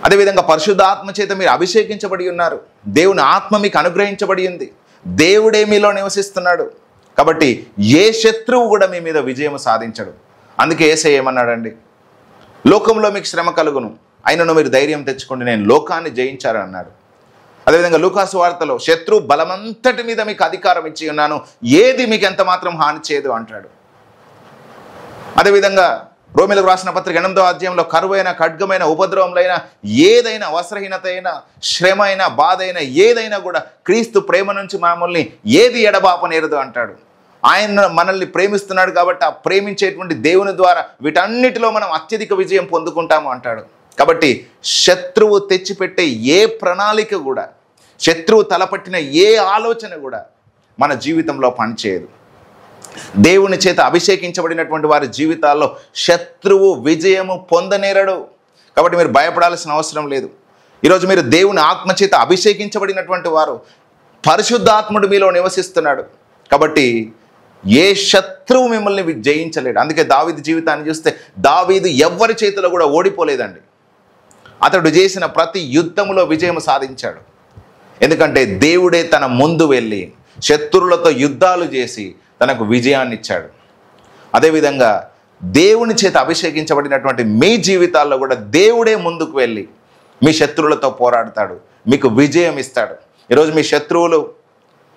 అదేవిధంగా పరిశుద్ధాత్మ చేత మీరు అభిషేకించబడి ఉన్నారు. దేవుని ఆత్మ మీకు అనుగ్రహించబడి ఉంది. దేవుడే మీలో నివసిస్తున్నాడు. కాబట్టి ఏ శత్రువు కూడా మీ మీద విజయం సాధించడు. అందుకే యేసయ్య ఏమన్నాడండి? లోకంలో మీకు శ్రమ కలుగును, అయినను మీరు ధైర్యం తెచ్చుకోండి, నేను లోకాన్ని జయించాను అన్నాడు. అదేవిధంగా లూకాసు వార్తలో, శత్రు బలమంతటి మీద మీకు అధికారం ఇచ్చి ఉన్నాను, ఏది మీకు ఎంత మాత్రం హాని చేయదు అంటాడు. అదేవిధంగా రోమీయులకు రాసిన పత్రిక 8వ అధ్యాయంలో, కరువైన, ఖడ్గమైన, ఉపద్రవములైన, ఏదైనా, వస్త్రహీనత అయినా, శ్రమ అయినా, బాధ అయినా, ఏదైనా కూడా క్రీస్తు ప్రేమ నుంచి మమ్మల్ని ఏది ఎడబాపనేరదు అంటాడు. ఆయన మనల్ని ప్రేమిస్తున్నాడు కాబట్టి ఆ ప్రేమించేటువంటి దేవుని ద్వారా వీటన్నిటిలో మనం అత్యధిక విజయం పొందుకుంటాము అంటాడు. కాబట్టి శత్రువు తెచ్చిపెట్టే ఏ ప్రణాళిక కూడా, శత్రువు తలపట్టిన ఏ ఆలోచన కూడా మన జీవితంలో పనిచేయదు. దేవుని చేత అభిషేకించబడినటువంటి వారి జీవితాల్లో శత్రువు విజయము పొందనేరడు. కాబట్టి మీరు భయపడాల్సిన అవసరం లేదు. ఈరోజు మీరు దేవుని ఆత్మచేత అభిషేకించబడినటువంటి వారు, పరిశుద్ధాత్ముడు మీలో నివసిస్తున్నాడు. కాబట్టి ఏ శత్రువు మిమ్మల్ని జయించలేడు. అందుకే దావీదు జీవితాన్ని చూస్తే, దావీదు ఎవరి చేతిలో కూడా ఓడిపోలేదండి. అతడు చేసిన ప్రతి యుద్ధములో విజయం సాధించాడు. ఎందుకంటే దేవుడే తన ముందు వెళ్ళి శత్రువులతో యుద్ధాలు చేసి తనకు విజయాన్ని ఇచ్చాడు. అదేవిధంగా దేవుని చేత అభిషేకించబడినటువంటి మీ జీవితాల్లో కూడా దేవుడే ముందుకు వెళ్ళి మీ శత్రువులతో పోరాడతాడు, మీకు విజయం ఇస్తాడు. ఈరోజు మీ శత్రువులు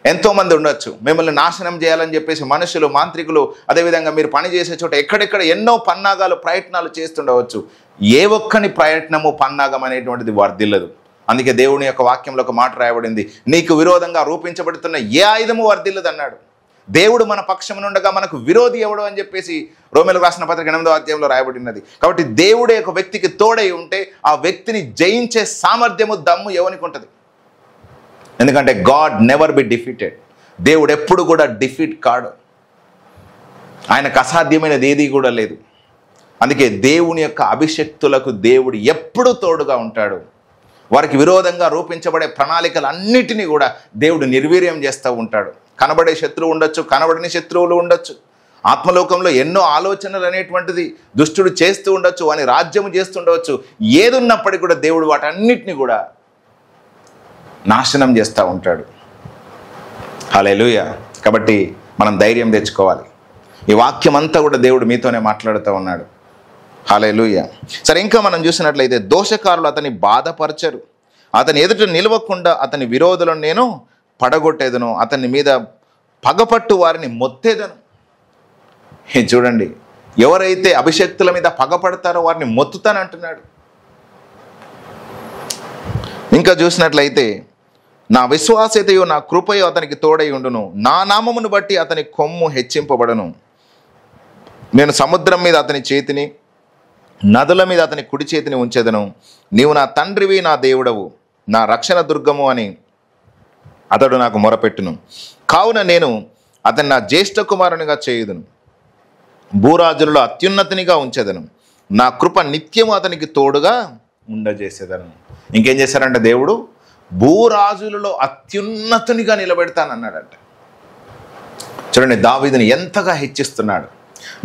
ఎంతోమంది ఉండొచ్చు. మిమ్మల్ని నాశనం చేయాలని చెప్పేసి మనుషులు, మాంత్రికులు, అదేవిధంగా మీరు పని చేసే చోట ఎక్కడెక్కడ ఎన్నో పన్నాగాలు, ప్రయత్నాలు చేస్తుండవచ్చు. ఏ ఒక్కని ప్రయత్నము, పన్నాగం అనేటువంటిది వర్ధిల్లదు. అందుకే దేవుని యొక్క వాక్యంలో ఒక మాట రాయబడింది, నీకు విరోధంగా రూపించబడుతున్న ఏ ఆయుధము వర్ధిల్లదు అన్నాడు. దేవుడు మన పక్షమునుండగా మనకు విరోధి ఎవడు అని చెప్పేసి రోమీయులకు రాసిన పత్రిక 8వ అధ్యాయంలో రాయబడినది. కాబట్టి దేవుడే ఒక వ్యక్తికి తోడై ఉంటే ఆ వ్యక్తిని జయించే సామర్థ్యము, దమ్ము ఎవరికి ఉంటుంది? ఎందుకంటే గాడ్ నెవర్ బి డిఫీటెడ్. దేవుడు ఎప్పుడు కూడా డిఫీట్ కాడు. ఆయనకు అసాధ్యమైనది ఏది కూడా లేదు. అందుకే దేవుని యొక్క అభిషక్తులకు దేవుడు ఎప్పుడూ తోడుగా ఉంటాడు. వారికి విరోధంగా రూపించబడే ప్రణాళికలన్నిటినీ కూడా దేవుడు నిర్వీర్యం చేస్తూ ఉంటాడు. కనబడే శత్రువు ఉండొచ్చు, కనబడని శత్రువులు ఉండొచ్చు, ఆత్మలోకంలో ఎన్నో ఆలోచనలు అనేటువంటిది దుష్టుడు చేస్తూ ఉండొచ్చు, అని రాజ్యము చేస్తుండవచ్చు. ఏది ఉన్నప్పటికీ కూడా దేవుడు వాటన్నిటిని కూడా నాశనం చేస్తూ ఉంటాడు. హల్లెలూయా. కాబట్టి మనం ధైర్యం తెచ్చుకోవాలి. ఈ వాక్యం అంతా కూడా దేవుడు మీతోనే మాట్లాడుతూ ఉన్నాడు. హల్లెలూయా. సరే, ఇంకా మనం చూసినట్లయితే దోషకారులు అతని బాధపరచరు, అతని ఎదుట నిలవకుండా అతని విరోధులను నేను పడగొట్టేదను, అతని మీద పగపట్టు వారిని మొత్తేదను. చూడండి, ఎవరైతే అభిషక్తుల మీద పగపడతారో వారిని మొత్తుతానంటున్నాడు. ఇంకా చూసినట్లయితే నా విశ్వాసతయు నా కృపయు అతనికి తోడై ఉండును, నా నామమును బట్టి అతని కొమ్ము హెచ్చింపబడను. నేను సముద్రం మీద అతని చేతిని, నదుల మీద అతని కుడి చేతిని ఉంచెదను. నీవు నా తండ్రివి, నా దేవుడవు, నా రక్షణ దుర్గము అని అతడు నాకు మొరపెట్టును. కావున నేను అతన్ని నా జ్యేష్ఠ కుమారునిగా చేయుదును, భూరాజులలో అత్యున్నతినిగా ఉంచెదను, నా కృప నిత్యము అతనికి తోడుగా ఉండజేసేదను. ఇంకేం చేశారంటే దేవుడు భూరాజులలో అత్యున్నతునిగా నిలబెడతానన్నాడంట. చూడండి, దావీదుని ఎంతగా హెచ్చిస్తున్నాడు.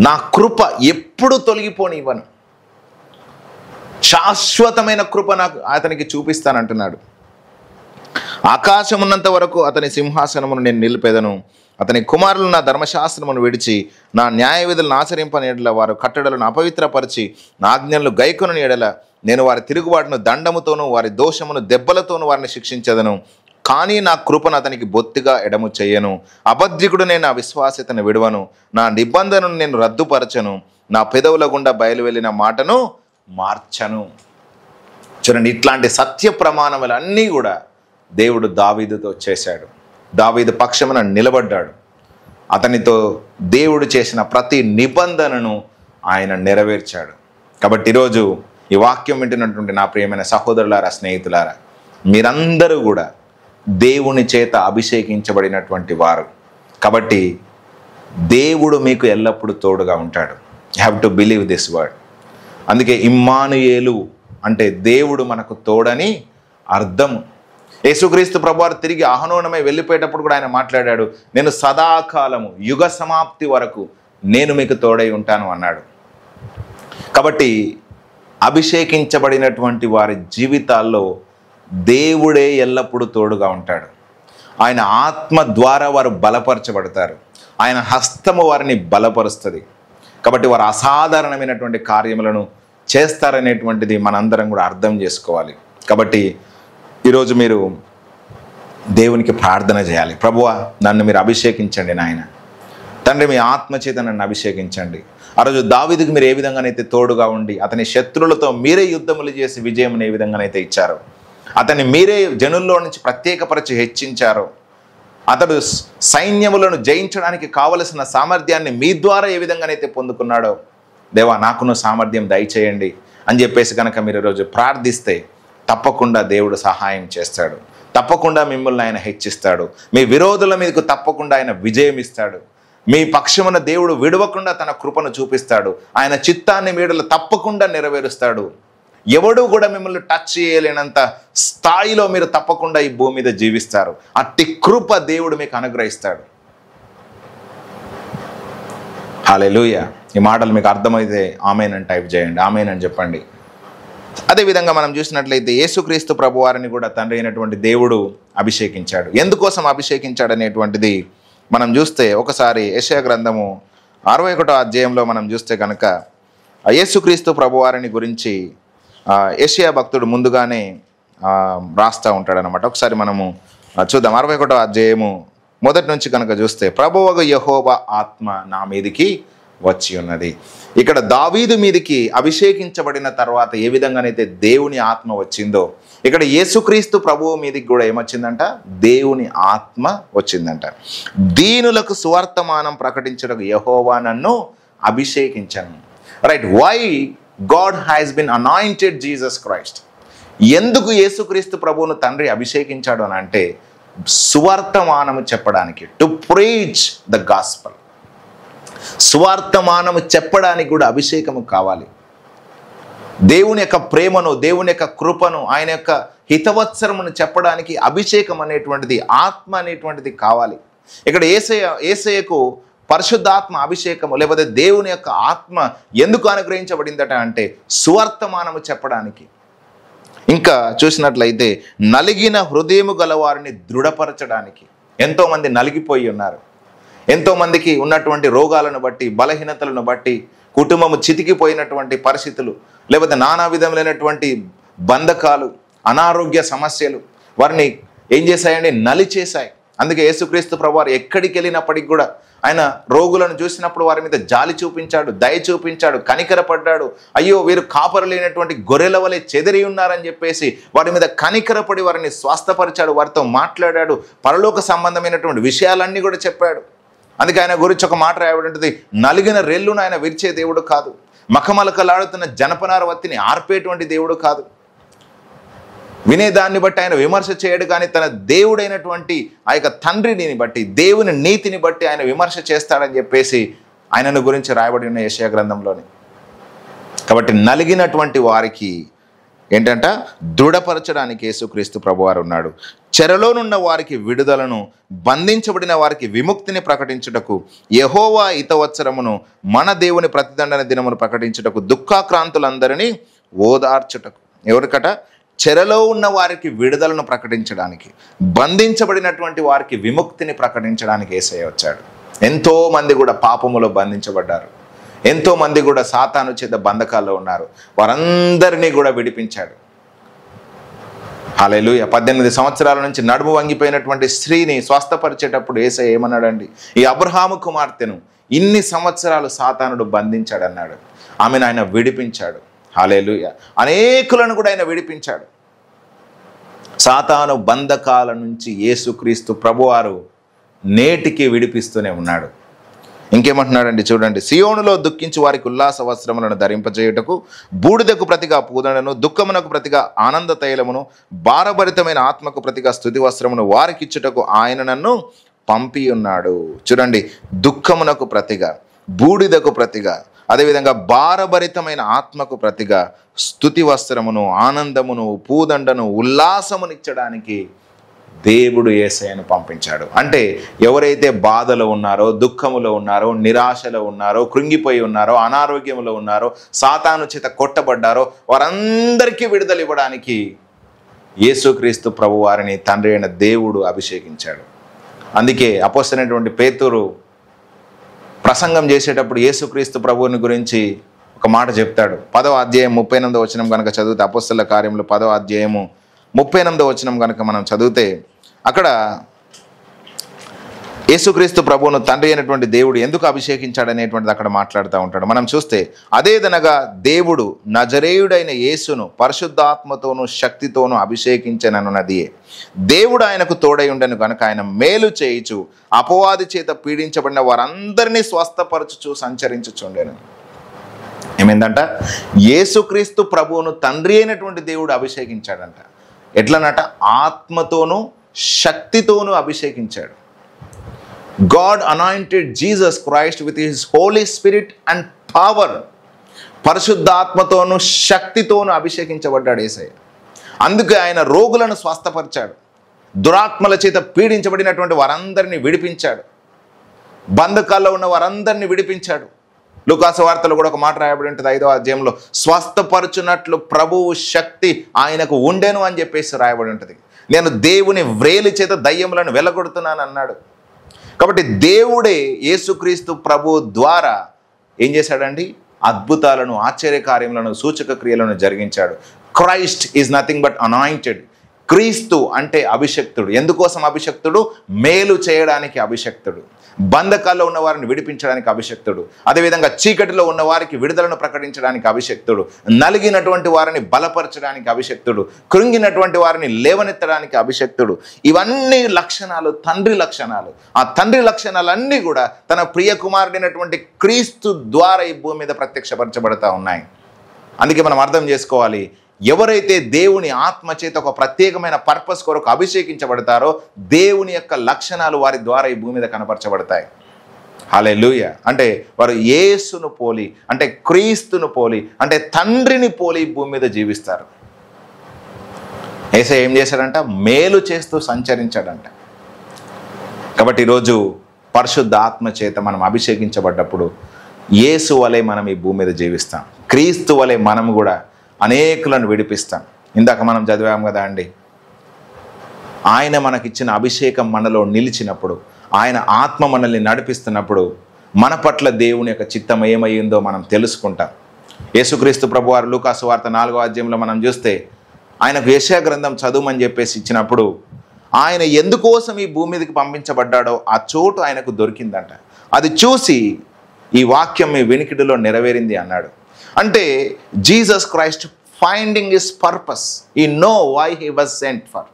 నా కృప ఎప్పుడు తొలగిపోనివ్వను, శాశ్వతమైన కృప నాకు అతనికి చూపిస్తానంటున్నాడు. ఆకాశం ఉన్నంత వరకు అతని సింహాసనమును నేను నిలిపేదను, అతని కుమారులు నా ధర్మశాస్త్రమును విడిచి నా న్యాయ విధులను ఆచరింపని ఎడల, వారు కట్టడలను అపవిత్రపరిచి నా ఆజ్ఞలను గైకొనని ఎడల, నేను వారి తిరుగుబాటును దండముతోనూ వారి దోషమును దెబ్బలతోనూ వారిని శిక్షించదను. కానీ నా కృపను అతనికి బొత్తిగా ఎడము చెయ్యను, అబద్ధికుడు నేను నా విశ్వాస్యతను విడువను, నా నిబంధనను నేను రద్దుపరచను, నా పెదవుల గుండా బయలు వెళ్ళిన మాటను మార్చను. చూడండి, ఇట్లాంటి సత్య ప్రమాణములన్నీ కూడా దేవుడు దావీదుతో చేశాడు. దావీదు పక్షమున నిలబడ్డాడు. అతనితో దేవుడు చేసిన ప్రతి నిబంధనను ఆయన నెరవేర్చాడు. కాబట్టి ఈరోజు ఈ వాక్యం వింటున్నటువంటి నా ప్రియమైన సహోదరులారా, స్నేహితులారా, మీరందరూ కూడా దేవుని చేత అభిషేకించబడినటువంటి వారు. కాబట్టి దేవుడు మీకు ఎల్లప్పుడూ తోడుగా ఉంటాడు. You have to believe this word. అందుకే ఇమ్మానుయేలు అంటే దేవుడు మనకు తోడని అర్థం. యేసుక్రీస్తు ప్రభువారు తిరిగి అహనోనమై వెళ్ళిపోయేటప్పుడు కూడా ఆయన మాట్లాడాడు, నేను సదాకాలము యుగ సమాప్తి వరకు నేను మీకు తోడై ఉంటాను అన్నాడు. కాబట్టి అభిషేకించబడినటువంటి వారి జీవితాల్లో దేవుడే ఎల్లప్పుడూ తోడుగా ఉంటాడు. ఆయన ఆత్మ ద్వారా వారు బలపరచబడతారు. ఆయన హస్తము వారిని బలపరుస్తుంది. కాబట్టి వారు అసాధారణమైనటువంటి కార్యములను చేస్తారనేటువంటిది మనందరం కూడా అర్థం చేసుకోవాలి. కాబట్టి ఈరోజు మీరు దేవునికి ప్రార్థన చేయాలి. ప్రభువా, నన్ను మీరు అభిషేకించండి నాయన. తండ్రి, మీ ఆత్మచేత నన్ను అభిషేకించండి. ఆ రోజు దావీదుకు మీరు ఏ విధంగానైతే తోడుగా ఉండి అతని శత్రువులతో మీరే యుద్ధములు చేసి విజయం ఏ విధంగానైతే ఇచ్చారో, అతన్ని మీరే జనుల్లో నుంచి ప్రత్యేకపరిచి హెచ్చించారో, అతడు సైన్యములను జయించడానికి కావలసిన సామర్థ్యాన్ని మీ ద్వారా ఏ విధంగానైతే పొందుకున్నాడో, దేవా నాకును సామర్థ్యం దయచేయండి అని చెప్పేసి కనుక మీరు ఈరోజు ప్రార్థిస్తే తప్పకుండా దేవుడు సహాయం చేస్తాడు. తప్పకుండా మిమ్మల్ని ఆయన హెచ్చిస్తాడు. మీ విరోధుల మీదకు తప్పకుండా ఆయన విజయం ఇస్తాడు. మీ పక్షమున దేవుడు విడవకుండా తన కృపను చూపిస్తాడు. ఆయన చిత్తాన్ని మీడలు తప్పకుండా నెరవేరుస్తాడు. ఎవడు కూడా మిమ్మల్ని టచ్ చేయలేనంత స్థాయిలో మీరు తప్పకుండా ఈ భూమి మీద జీవిస్తారు. అట్టి కృప దేవుడు మీకు అనుగ్రహిస్తాడు. హల్లెలూయా. ఈ మాటలు మీకు అర్థమైతే ఆమేన్ అని టైప్ చేయండి, ఆమేన్ అని చెప్పండి. అదేవిధంగా మనం చూసినట్లయితే యేసుక్రీస్తు ప్రభువారిని కూడా తండ్రి అయినటువంటి దేవుడు అభిషేకించాడు. ఎందుకోసం అభిషేకించాడు అనేటువంటిది మనం చూస్తే ఒకసారి యెషయా గ్రంథము 61వ అధ్యాయంలో మనం చూస్తే కనుక యేసుక్రీస్తు ప్రభువారిని గురించి యెషయా భక్తుడు ముందుగానే రాస్తూ ఉంటాడనమాట. ఒకసారి మనము చూద్దాం. 61వ అధ్యాయము మొదటి నుంచి కనుక చూస్తే, ప్రభువగు యెహోవా ఆత్మ నా మీదికి వచ్చి ఉన్నది. ఇక్కడ దావీదు మీదికి అభిషేకించబడిన తర్వాత ఏ విధంగానైతే దేవుని ఆత్మ వచ్చిందో, ఇక్కడ యేసుక్రీస్తు ప్రభువు మీదికి కూడా ఏమొచ్చిందంట? దేవుని ఆత్మ వచ్చిందంట. దీనులకు సువార్తమానం ప్రకటించుటకు యెహోవా నన్ను అభిషేకించను. Right, why God has been anointed Jesus Christ. ఎందుకు యేసుక్రీస్తు ప్రభువును తండ్రి అభిషేకించాడు అని అంటే, సువార్తమానము చెప్పడానికి, టు ప్రీచ్ ద గాస్పల్. సువార్తమానము చెప్పడానికి కూడా అభిషేకము కావాలి. దేవుని యొక్క ప్రేమను, దేవుని యొక్క కృపను, ఆయన యొక్క హితవత్సరమును చెప్పడానికి అభిషేకం అనేటువంటిది, ఆత్మ అనేటువంటిది కావాలి. ఇక్కడ యేసయ్యకు పరిశుద్ధాత్మ అభిషేకము లేకపోతే దేవుని యొక్క ఆత్మ ఎందుకు అనుగ్రహించబడిందట అంటే సువర్తమానము చెప్పడానికి. ఇంకా చూసినట్లయితే నలిగిన హృదయము గల వారిని దృఢపరచడానికి. ఎంతోమంది నలిగిపోయి ఉన్నారు. ఎంతోమందికి ఉన్నటువంటి రోగాలను బట్టి, బలహీనతలను బట్టి, కుటుంబము చితికిపోయినటువంటి పరిస్థితులు, లేకపోతే నానా విధములైనటువంటి బంధకాలు, అనారోగ్య సమస్యలు వారిని ఏం చేశాయండి? నలిచేశాయి. అందుకే యేసుక్రీస్తు ప్రభువారు ఎక్కడికి వెళ్ళినప్పటికి కూడా ఆయన రోగులను చూసినప్పుడు వారి మీద జాలి చూపించాడు, దయ చూపించాడు, కనికరపడ్డాడు. అయ్యో వీరు కాపరు లేనటువంటి గొర్రెల వలె చెదిరి ఉన్నారని చెప్పేసి వారి మీద కనికరపడి వారిని స్వస్థపరిచాడు, వారితో మాట్లాడాడు, పరలోక సంబంధమైనటువంటి విషయాలన్నీ కూడా చెప్పాడు. అందుకే ఆయన గురించి ఒక మాట రాయబడి, నలిగిన రెల్లును ఆయన విరిచే దేవుడు కాదు, మఖమలకలాడుతున్న జనపనార వత్తిని ఆర్పేటువంటి దేవుడు కాదు. వినేదాన్ని బట్టి ఆయన విమర్శ చేయడు, కానీ తన దేవుడైనటువంటి ఆ యొక్క తండ్రిని బట్టి, దేవుని నీతిని బట్టి ఆయన విమర్శ చేస్తాడని చెప్పేసి ఆయనను గురించి రాయబడి ఉన్న యెషయా గ్రంథంలోని. కాబట్టి నలిగినటువంటి వారికి ఏంటంట? దృఢపరచడానికి యేసుక్రీస్తు ప్రభువారు ఉన్నాడు. చెరలోనున్న వారికి విడుదలను, బంధించబడిన వారికి విముక్తిని ప్రకటించుటకు, యెహోవా హితవత్సరమును, మన దేవుని ప్రతిదండన దినమును ప్రకటించుటకు, దుఃఖాక్రాంతులందరినీ ఓదార్చుటకు. ఎవరికట? చెరలో ఉన్న వారికి విడుదలను ప్రకటించడానికి, బంధించబడినటువంటి వారికి విముక్తిని ప్రకటించడానికి యేసయ్య వచ్చాడు. ఎంతోమంది కూడా పాపములో బంధించబడ్డారు, ఎంతోమంది కూడా సాతాను చేత బంధకాల్లో ఉన్నారు. వారందరినీ కూడా విడిపించాడు. హల్లెలూయా. 18 సంవత్సరాల నుంచి నడుము వంగిపోయినటువంటి స్త్రీని స్వస్థపరిచేటప్పుడు యేసయ్య ఏమన్నాడండి? ఈ అబ్రహాము కుమార్తెను ఇన్ని సంవత్సరాలు సాతానుడు బంధించాడన్నాడు. ఆమెను ఆయన విడిపించాడు. హల్లెలూయా. అనేకులను కూడా ఆయన విడిపించాడు. సాతాను బంధకాల నుంచి యేసుక్రీస్తు ప్రభువారు నేటికి విడిపిస్తూనే ఉన్నాడు. ఇంకేమంటున్నాడండి చూడండి, సియోనులో దుఃఖించి వారికి ఉల్లాస వస్త్రములను ధరింపజేయుటకు, బూడిదకు ప్రతిగా పూదనను, దుఃఖమునకు ప్రతిగా ఆనంద తైలమును, భారభరితమైన ఆత్మకు ప్రతిగా స్తుతి వస్త్రమును వారికిచ్చుటకు ఆయన నన్ను పంపి ఉన్నాడు. చూడండి, దుఃఖమునకు ప్రతిగా, బూడిదకు ప్రతిగా, అదేవిధంగా భారభరితమైన ఆత్మకు ప్రతిగా స్తుతి వస్త్రమును, ఆనందమును, పూదండను, ఉల్లాసమునిచ్చడానికి దేవుడు యేసయ్యను పంపించాడు. అంటే ఎవరైతే బాధలో ఉన్నారో, దుఃఖములో ఉన్నారో, నిరాశలో ఉన్నారో, కృంగిపోయి ఉన్నారో, అనారోగ్యంలో ఉన్నారో, సాతాను చేత కొట్టబడ్డారో వారందరికీ విడుదల ఇవ్వడానికి యేసుక్రీస్తు ప్రభువారిని తండ్రి అయిన దేవుడు అభిషేకించాడు. అందుకే అపోస్తలుడైనటువంటి పేతురు ప్రసంగం చేసేటప్పుడు యేసుక్రీస్తు ప్రభువుని గురించి ఒక మాట చెప్తాడు. 10వ అధ్యాయం 38వ వచనం కనుక చదివితే, అపోస్తలుల కార్యములు 10వ అధ్యాయము 38వ వచనం కనుక మనం చదివితే, అక్కడ యేసుక్రీస్తు ప్రభువును తండ్రి అయినటువంటి దేవుడు ఎందుకు అభిషేకించాడు అనేటువంటిది అక్కడ మాట్లాడుతూ ఉంటాడు. మనం చూస్తే, అదేదనగా దేవుడు నజరేయుడైన యేసును పరిశుద్ధాత్మతోనూ శక్తితోనూ అభిషేకించనన్నది. దేవుడు ఆయనకు తోడై ఉండను కనుక ఆయన మేలు చేయుచు అపవాది చేత పీడించబడిన వారందరినీ స్వస్థపరచుచు సంచరించుచుండెను. ఏమైందంట? యేసుక్రీస్తు ప్రభువును తండ్రి అయినటువంటి దేవుడు అభిషేకించాడంట. ఎట్లనట? ఆత్మతోనూ శక్తితోనూ అభిషేకించాడు. God anointed Jesus Christ with his holy spirit and power. పరిశుద్ధాత్మతోనూ శక్తితోనూ అభిషేకించబడ్డాడు యేసయ్య. అందుకే ఆయన రోగులను స్వస్థపరిచాడు, దురాత్మల చేత పీడించబడినటువంటి వారందరినీ విడిపించాడు, బంధకాల్లో ఉన్న వారందరినీ విడిపించాడు. లూకాసు వార్తలో కూడా ఒక మాట రాయబడి ఉంటుంది 5వ అధ్యాయంలో, స్వస్థపరచునట్లు ప్రభువు శక్తి ఆయనకు ఉండెను అని చెప్పేసి రాయబడి ఉంటుంది. నేను దేవుని వ్రేలి చేత దయ్యములను వెలగొడుతున్నాను అన్నాడు. కాబట్టి దేవుడే యేసుక్రీస్తు ప్రభు ద్వారా ఏం చేశాడండి? అద్భుతాలను, ఆశ్చర్యకార్యములను, సూచక క్రియలను జరిగించాడు. Christ is nothing but anointed. క్రీస్తు అంటే అభిషక్తుడు. ఎందుకోసం అభిషక్తుడు? మేలు చేయడానికి అభిషక్తుడు, బంధకాల్లో ఉన్న వారిని విడిపించడానికి అభిషక్తుడు, అదేవిధంగా చీకటిలో ఉన్న వారికి విడుదలను ప్రకటించడానికి అభిషక్తుడు, నలిగినటువంటి వారిని బలపరచడానికి అభిషక్తుడు, కృంగినటువంటి వారిని లేవనెత్తడానికి అభిషక్తుడు. ఇవన్నీ లక్షణాలు తండ్రి లక్షణాలు. ఆ తండ్రి లక్షణాలన్నీ కూడా తన ప్రియ కుమారుడైనటువంటి క్రీస్తు ద్వారా ఈ భూమి మీద ప్రత్యక్షపరచబడతా ఉన్నాయి. అందుకే మనం అర్థం చేసుకోవాలి, ఎవరైతే దేవుని ఆత్మ చేత ఒక ప్రత్యేకమైన పర్పస్ కొరకు అభిషేకించబడతారో దేవుని యొక్క లక్షణాలు వారి ద్వారా ఈ భూమి మీద కనపరచబడతాయి. హల్లెలూయా. అంటే వారు యేసును పోలి, అంటే క్రీస్తును పోలి, అంటే తండ్రిని పోలి భూమి మీద జీవిస్తారు. యేసయ్య ఏం చేశాడంట? మేలు చేస్తూ సంచరించాడంట. కాబట్టి ఈరోజు పరిశుద్ధ ఆత్మ చేత మనం అభిషేకించబడ్డప్పుడు యేసు వలె మనం ఈ భూమి మీద జీవిస్తాం. క్రీస్తు వలె మనం కూడా అనేకులను విడిపిస్తాం. ఇందాక మనం చదివాం కదా అండి, ఆయన మనకిచ్చిన అభిషేకం మనలో నిలిచినప్పుడు, ఆయన ఆత్మ మనల్ని నడిపిస్తున్నప్పుడు మన పట్ల దేవుని యొక్క చిత్తం ఏమయ్యిందో మనం తెలుసుకుంటాం. యేసుక్రీస్తు ప్రభువారు లూకా సువార్త 4వ అధ్యాయంలో మనం చూస్తే ఆయనకు యెషయా గ్రంథం చదువుమని చెప్పేసి ఇచ్చినప్పుడు ఆయన ఎందుకోసం ఈ భూమి మీదకి పంపించబడ్డాడో ఆ చోటు ఆయనకు దొరికిందంట. అది చూసి ఈ వాక్యం మీ వినికిడిలో నెరవేరింది అన్నాడు. అంటే Jesus Christ finding his purpose, he know why he was sent for.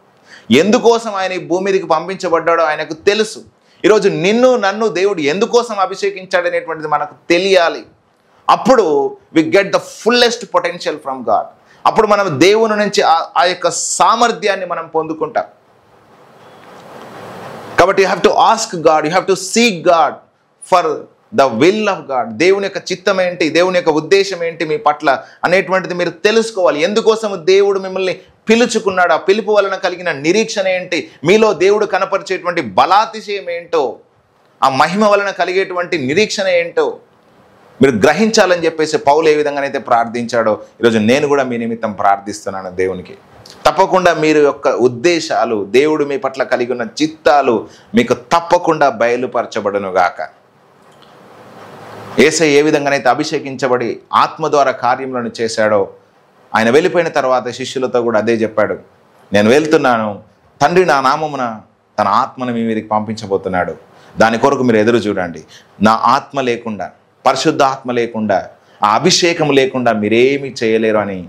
ఎందుకోసం ఆయన ఈ భూమి మీదకి పంపించబడ్డాడో ఆయనకు తెలుసు. ఈరోజు నిన్ను నన్ను దేవుడు ఎందుకోసం అభిషేకించాడనేటువంటిది మనకు తెలియాలి. అప్పుడు we get the fullest potential from God. అప్పుడు మనం దేవుని నుంచి ఆ యొక్క సామర్థ్యాన్ని మనం పొందుకుంటాం. కాబట్టి you have to ask God, you have to seek God for the will of God. దేవుని యొక్క చిత్తం ఏంటి, దేవుని యొక్క ఉద్దేశం ఏంటి మీ పట్ల అనేటువంటిది మీరు తెలుసుకోవాలి. ఎందుకోసం దేవుడు మిమ్మల్ని పిలుచుకున్నాడు, ఆ పిలుపు వలన కలిగిన నిరీక్షణ ఏంటి, మీలో దేవుడు కనపరిచేటువంటి బలాతిశయం ఏంటో, ఆ మహిమ వలన కలిగేటువంటి నిరీక్షణ ఏంటో మీరు గ్రహించాలని చెప్పేసి పౌలు ఏ విధంగానైతే ప్రార్థించాడో ఈరోజు నేను కూడా మీ నిమిత్తం ప్రార్థిస్తున్నాను దేవునికి. తప్పకుండా మీరు యొక్క ఉద్దేశాలు, దేవుడు మీ పట్ల కలిగి ఉన్న చిత్తాలు మీకు తప్పకుండా బయలుపరచబడును గాక. యేసయ్య ఏ విధంగానైతే అభిషేకించబడి ఆత్మ ద్వారా కార్యములను చేశాడో, ఆయన వెళ్ళిపోయిన తర్వాత శిష్యులతో కూడా అదే చెప్పాడు, నేను వెళ్తున్నాను, తండ్రి నా నామమున తన ఆత్మను మీ మీదకి పంపించబోతున్నాడు, దాని కొరకు మీరు ఎదురు చూడండి. నా ఆత్మ లేకుండా, పరిశుద్ధ ఆత్మ లేకుండా, ఆ అభిషేకం లేకుండా మీరేమీ చేయలేరు అని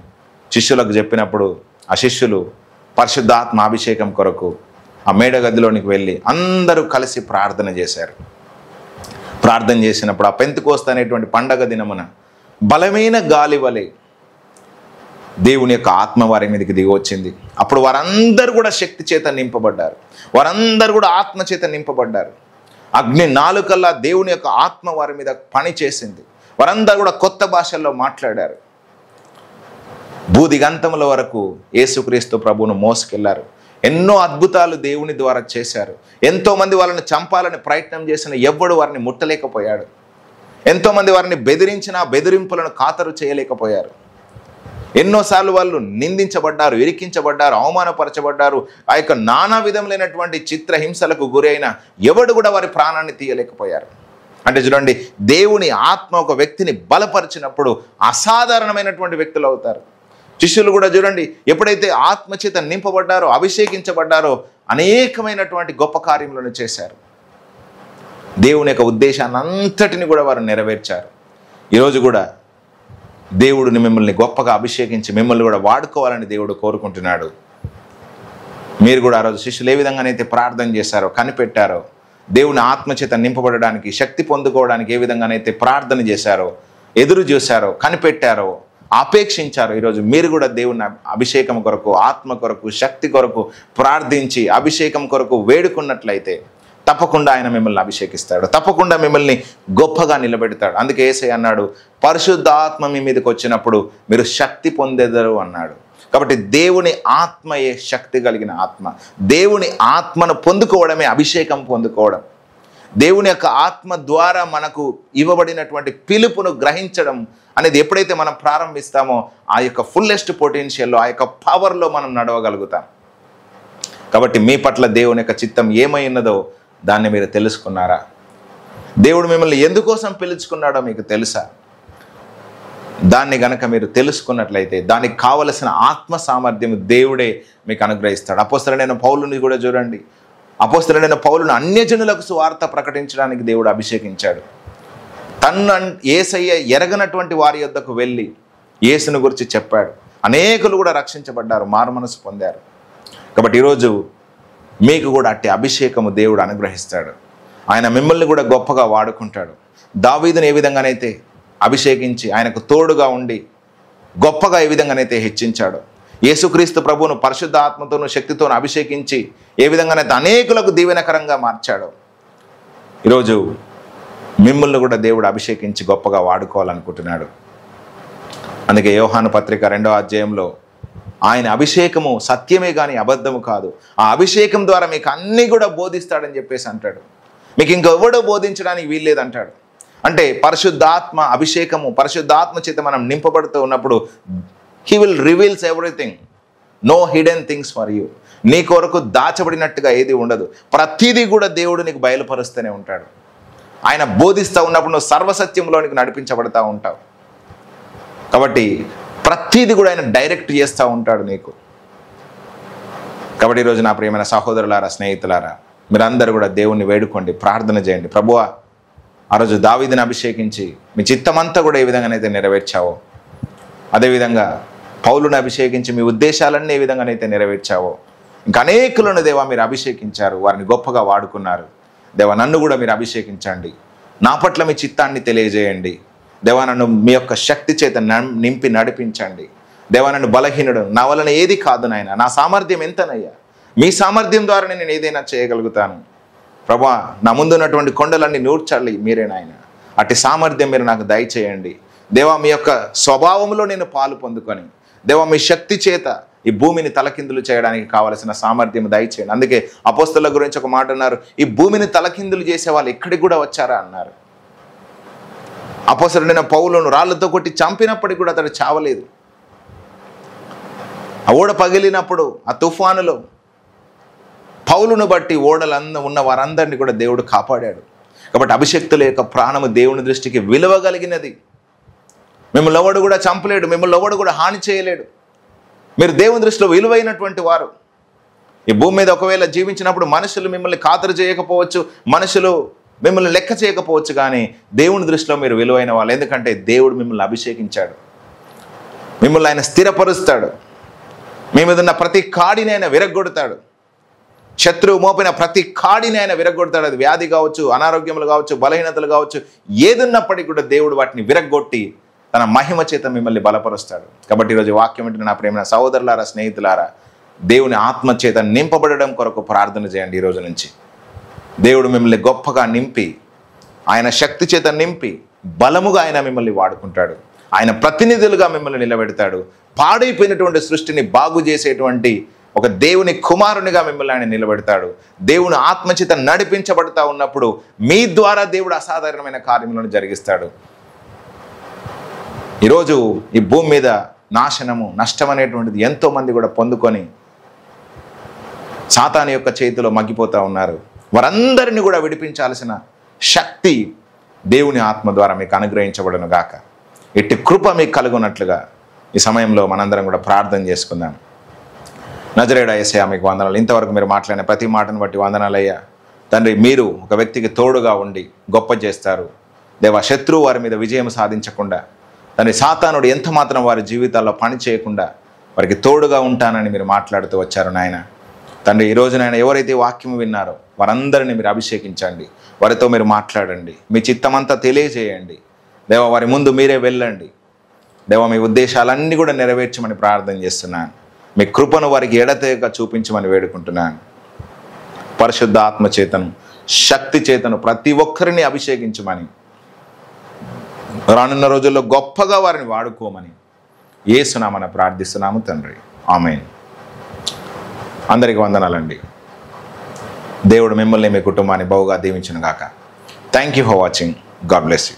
శిష్యులకు చెప్పినప్పుడు ఆ శిష్యులు పరిశుద్ధాత్మ అభిషేకం కొరకు ఆ మేడగదిలోనికి వెళ్ళి అందరూ కలిసి ప్రార్థన చేశారు. ప్రార్థన చేసినప్పుడు ఆ పెంతెకోస్తు అనేటువంటి పండగ దినమున బలమైన గాలి వలె దేవుని యొక్క ఆత్మ వారి మీదకి దిగి వచ్చింది. అప్పుడు వారందరూ కూడా శక్తి చేత నింపబడ్డారు, వారందరూ కూడా ఆత్మ చేత నింపబడ్డారు. అగ్ని నాలుకల్లా దేవుని యొక్క ఆత్మ వారి మీద పని చేసింది. వారందరూ కూడా కొత్త భాషల్లో మాట్లాడారు. భూదిగంతముల వరకు యేసుక్రీస్తు ప్రభువును మోసుకెళ్లారు. ఎన్నో అద్భుతాలు దేవుని ద్వారా చేశారు. ఎంతోమంది వాళ్ళని చంపాలని ప్రయత్నం చేసిన ఎవ్వడు వారిని ముట్టలేకపోయాడు. ఎంతోమంది వారిని బెదిరించిన బెదిరింపులను ఖాతరు చేయలేకపోయారు. ఎన్నోసార్లు వాళ్ళు నిందించబడ్డారు, ఇరికించబడ్డారు, అవమానపరచబడ్డారు. ఆ యొక్క నానా విధములైనటువంటి చిత్రహింసలకు గురైన ఎవడు కూడా వారి ప్రాణాన్ని తీయలేకపోయారు. అంటే చూడండి, దేవుని ఆత్మ ఒక వ్యక్తిని బలపరిచినప్పుడు అసాధారణమైనటువంటి వ్యక్తులు అవుతారు. శిష్యులు కూడా చూడండి, ఎప్పుడైతే ఆత్మచేత నింపబడ్డారో, అభిషేకించబడ్డారో అనేకమైనటువంటి గొప్ప కార్యములను చేశారు. దేవుని యొక్క ఉద్దేశాన్ని అంతటిని కూడా వారు నెరవేర్చారు. ఈరోజు కూడా దేవుడిని మిమ్మల్ని గొప్పగా అభిషేకించి మిమ్మల్ని కూడా వాడుకోవాలని దేవుడు కోరుకుంటున్నాడు. మీరు కూడా ఆ రోజు శిష్యులు ఏ విధంగానైతే ప్రార్థన చేశారో, కనిపెట్టారో, దేవుని ఆత్మచేత నింపబడడానికి, శక్తి పొందుకోవడానికి ఏ విధంగానైతే ప్రార్థన చేశారో, ఎదురు చూశారో, కనిపెట్టారో, ఆపేక్షించారు, ఈరోజు మీరు కూడా దేవుని అభిషేకం కొరకు, ఆత్మ కొరకు, శక్తి కొరకు ప్రార్థించి అభిషేకం కొరకు వేడుకున్నట్లయితే తప్పకుండా ఆయన మిమ్మల్ని అభిషేకిస్తాడు, తప్పకుండా మిమ్మల్ని గొప్పగా నిలబెడతాడు. అందుకే యేసయ్య అన్నాడు, పరిశుద్ధ ఆత్మ మీ మీదకి వచ్చినప్పుడు మీరు శక్తి పొందేదరు అన్నాడు. కాబట్టి దేవుని ఆత్మయే శక్తి కలిగిన ఆత్మ. దేవుని ఆత్మను పొందుకోవడమే అభిషేకం పొందుకోవడం. దేవుని యొక్క ఆత్మ ద్వారా మనకు ఇవ్వబడినటువంటి పిలుపును గ్రహించడం అనేది ఎప్పుడైతే మనం ప్రారంభిస్తామో ఆ యొక్క ఫుల్లెస్ట్ పొటెన్షియల్లో, ఆ యొక్క పవర్లో మనం నడవగలుగుతాం. కాబట్టి మీ పట్ల దేవుని యొక్క చిత్తం ఏమై ఉన్నదో దాన్ని మీరు తెలుసుకున్నారా? దేవుడు మిమ్మల్ని ఎందుకోసం పిలుచుకున్నాడో మీకు తెలుసా? దాన్ని గనక మీరు తెలుసుకున్నట్లయితే దానికి కావలసిన ఆత్మ సామర్థ్యం దేవుడే మీకు అనుగ్రహిస్తాడు. అపోస్తలుడైన పౌలుని కూడా చూడండి. అపోస్తలుడైన పౌలును అన్యజనులకు సువార్త ప్రకటించడానికి దేవుడు అభిషేకించాడు. తన్ను యేసయ్య ఎరగనటువంటి వారి యొద్దకు వెళ్ళి యేసుని గురించి చెప్పాడు. అనేకులు కూడా రక్షించబడ్డారు, మారుమనసు పొందారు. కాబట్టి ఈరోజు మీకు కూడా అట్టి అభిషేకము దేవుడు అనుగ్రహిస్తాడు. ఆయన మిమ్మల్ని కూడా గొప్పగా వాడుకుంటాడు. దావీదుని ఏ విధంగానైతే అభిషేకించి ఆయనకు తోడుగా ఉండి గొప్పగా ఏ విధంగానైతే హెచ్చించాడు, యేసుక్రీస్తు ప్రభువును పరిశుద్ధ ఆత్మతోను శక్తితోను అభిషేకించి ఏ విధంగానైతే అనేకులకు దీవెనకరంగా మార్చాడో, ఈరోజు మిమ్మల్ని కూడా దేవుడు అభిషేకించి గొప్పగా వాడుకోవాలనుకుంటున్నాడు. అందుకే యోహాను పత్రిక 2వ అధ్యాయంలో ఆయన అభిషేకము సత్యమే కానీ అబద్ధము కాదు, ఆ అభిషేకం ద్వారా మీకు అన్నీ కూడా బోధిస్తాడని చెప్పేసి అంటాడు. మీకు ఇంకెవడో బోధించడానికి వీల్లేదంటాడు. అంటే పరిశుద్ధాత్మ అభిషేకము, పరిశుద్ధాత్మ చేత మనం నింపబడుతూ ఉన్నప్పుడు he will reveals everything, no hidden things for you. నీ కొరకు దాచబడినట్టుగా ఏది ఉండదు, ప్రతిదీ కూడా దేవుడు నీకు బయలుపరుస్తూనే ఉంటాడు. ఆయన బోధిస్తూ ఉన్నప్పుడు నువ్వు సర్వసత్యంలోనికి నడిపించబడతా ఉంటావు. కాబట్టి ప్రతిదీ కూడా ఆయన డైరెక్ట్ చేస్తూ ఉంటాడు నీకు. కాబట్టి ఈరోజు నా ప్రియమైన సహోదరులారా, స్నేహితులారా, మీరందరూ కూడా దేవుణ్ణి వేడుకోండి, ప్రార్థన చేయండి. ప్రభువా, ఆ రోజు దావీదుని అభిషేకించి మీ చిత్తమంతా కూడా ఏ విధంగానైతే నెరవేర్చావో, అదేవిధంగా పౌలుని అభిషేకించి మీ ఉద్దేశాలన్నీ ఏ విధంగానైతే నెరవేర్చావో, ఇంకా అనేకులను దేవా మీరు అభిషేకించారు, వారిని గొప్పగా వాడుకున్నారు. దేవా, నన్ను కూడా మీరు అభిషేకించండి, నా పట్ల మీ చిత్తాన్ని తెలియజేయండి. దేవా, నన్ను మీ యొక్క శక్తి చేత నింపి నడిపించండి. దేవా, నన్ను బలహీనుడు, నా వలన ఏది కాదు నాయన, నా సామర్థ్యం ఎంతనయ్యా, మీ సామర్థ్యం ద్వారానే నేను ఏదైనా చేయగలుగుతాను. ప్రభా, నా ముందున్నటువంటి కొండలన్నీ నూర్చాలి మీరే నాయన, అట్టి సామర్థ్యం మీరు నాకు దయచేయండి. దేవా, మీ యొక్క స్వభావంలో నేను పాలు పొందుకొని, దేవా మీ శక్తి చేత ఈ భూమిని తలకిందులు చేయడానికి కావలసిన సామర్థ్యం దయచేయండి. అందుకే అపోస్తలుల గురించి ఒక మాట అన్నారు, ఈ భూమిని తలకిందులు చేసే వాళ్ళు ఎక్కడికి కూడా వచ్చారా అన్నారు. అపోస్తలుడైన పౌలును రాళ్లతో కొట్టి చంపినప్పటికీ కూడా అతడు చావలేదు. ఆ ఓడ పగిలినప్పుడు ఆ తుఫానులో పౌలును బట్టి ఉన్న వారందరినీ కూడా దేవుడు కాపాడాడు. కాబట్టి అభిషక్తుల యొక్క ప్రాణము దేవుని దృష్టికి విలువ కలిగినది. మిమ్మల్ని ఎవడు కూడా చంపలేడు, మిమ్మల్ని ఎవడు కూడా హాని చేయలేడు. మీరు దేవుని దృష్టిలో విలువైనటువంటి వారు. ఈ భూమి మీద ఒకవేళ జీవించినప్పుడు మనుషులు మిమ్మల్ని ఖాతరు చేయకపోవచ్చు, మనుషులు మిమ్మల్ని లెక్క చేయకపోవచ్చు, కానీ దేవుని దృష్టిలో మీరు విలువైన వాళ్ళు. ఎందుకంటే దేవుడు మిమ్మల్ని అభిషేకించాడు, మిమ్మల్ని ఆయన స్థిరపరుస్తాడు. మీ మీద ఉన్న ప్రతి కాడిని ఆయన విరగ్గొడతాడు. శత్రువు మోపిన ప్రతి కాడిని ఆయన విరగ్గొడతాడు. అది వ్యాధి కావచ్చు, అనారోగ్యములు కావచ్చు, బలహీనతలు కావచ్చు, ఏదున్నప్పటికీ కూడా దేవుడు వాటిని విరగ్గొట్టి తన మహిమ చేత మిమ్మల్ని బలపరుస్తాడు. కాబట్టి ఈరోజు వాక్యం వింటున్న నా ప్రేమ సహోదరులారా, స్నేహితులారా, దేవుని ఆత్మ చేత నింపబడడం కొరకు ప్రార్థన చేయండి. ఈ రోజు నుంచి దేవుడు మిమ్మల్ని గొప్పగా నింపి, ఆయన శక్తి చేత నింపి బలముగా ఆయన మిమ్మల్ని వాడుకుంటాడు. ఆయన ప్రతినిధులుగా మిమ్మల్ని నిలబెడతాడు. పాడైపోయినటువంటి సృష్టిని బాగు చేసేటువంటి ఒక దేవుని కుమారునిగా మిమ్మల్ని ఆయన నిలబెడతాడు. దేవుని ఆత్మచేత నడిపించబడతా ఉన్నప్పుడు మీ ద్వారా దేవుడు అసాధారణమైన కార్యములను జరిగిస్తాడు. ఈరోజు ఈ భూమి మీద నాశనము, నష్టం అనేటువంటిది ఎంతోమంది కూడా పొందుకొని సాతాను యొక్క చేతిలో మగ్గిపోతూ ఉన్నారు. వారందరినీ కూడా విడిపించాల్సిన శక్తి దేవుని ఆత్మ ద్వారా మీకు అనుగ్రహించబడును గాక. ఇట్టి కృప మీకు కలుగునట్లుగా ఈ సమయంలో మనందరం కూడా ప్రార్థన చేసుకుందాం. నజరేయుడా యేసయ్యా, మీకు వందనాలు. ఇంతవరకు మీరు మాట్లాడిన ప్రతి మాటను బట్టి వందనాలయ్యా. తండ్రి, మీరు ఒక వ్యక్తికి తోడుగా ఉండి గొప్ప చేస్తారు. దేవా, శత్రువు వారి మీద విజయం సాధించకుండా, తండ్రి సాతానుడు ఎంత మాత్రం వారి జీవితాల్లో పని చేయకుండా వారికి తోడుగా ఉంటానని మీరు మాట్లాడుతూ వచ్చారు నాయన. తండ్రి, ఈ రోజు నాయన ఎవరైతే వాక్యం విన్నారో వారందరినీ మీరు అభిషేకించండి, వారితో మీరు మాట్లాడండి, మీ చిత్తమంతా తెలియజేయండి. దేవా, వారి ముందు మీరే వెళ్ళండి. దేవా, మీ ఉద్దేశాలన్నీ కూడా నెరవేర్చమని ప్రార్థన చేస్తున్నాను. మీ కృపను వారికి ఎడతెగక చూపించమని వేడుకుంటున్నాను. పరిశుద్ధ ఆత్మ చేతను, శక్తి చేతను ప్రతి ఒక్కరిని అభిషేకించమని, రానున్న రోజుల్లో గొప్పగా వారిని వాడుకోమని యేసునామమున ప్రార్థిస్తున్నాము తండ్రి. ఆమేన్. అందరికీ వందనాలండి. దేవుడు మిమ్మల్ని, మీ కుటుంబాన్ని బహుగా దీవించును గాక. Thank you for watching. God bless you.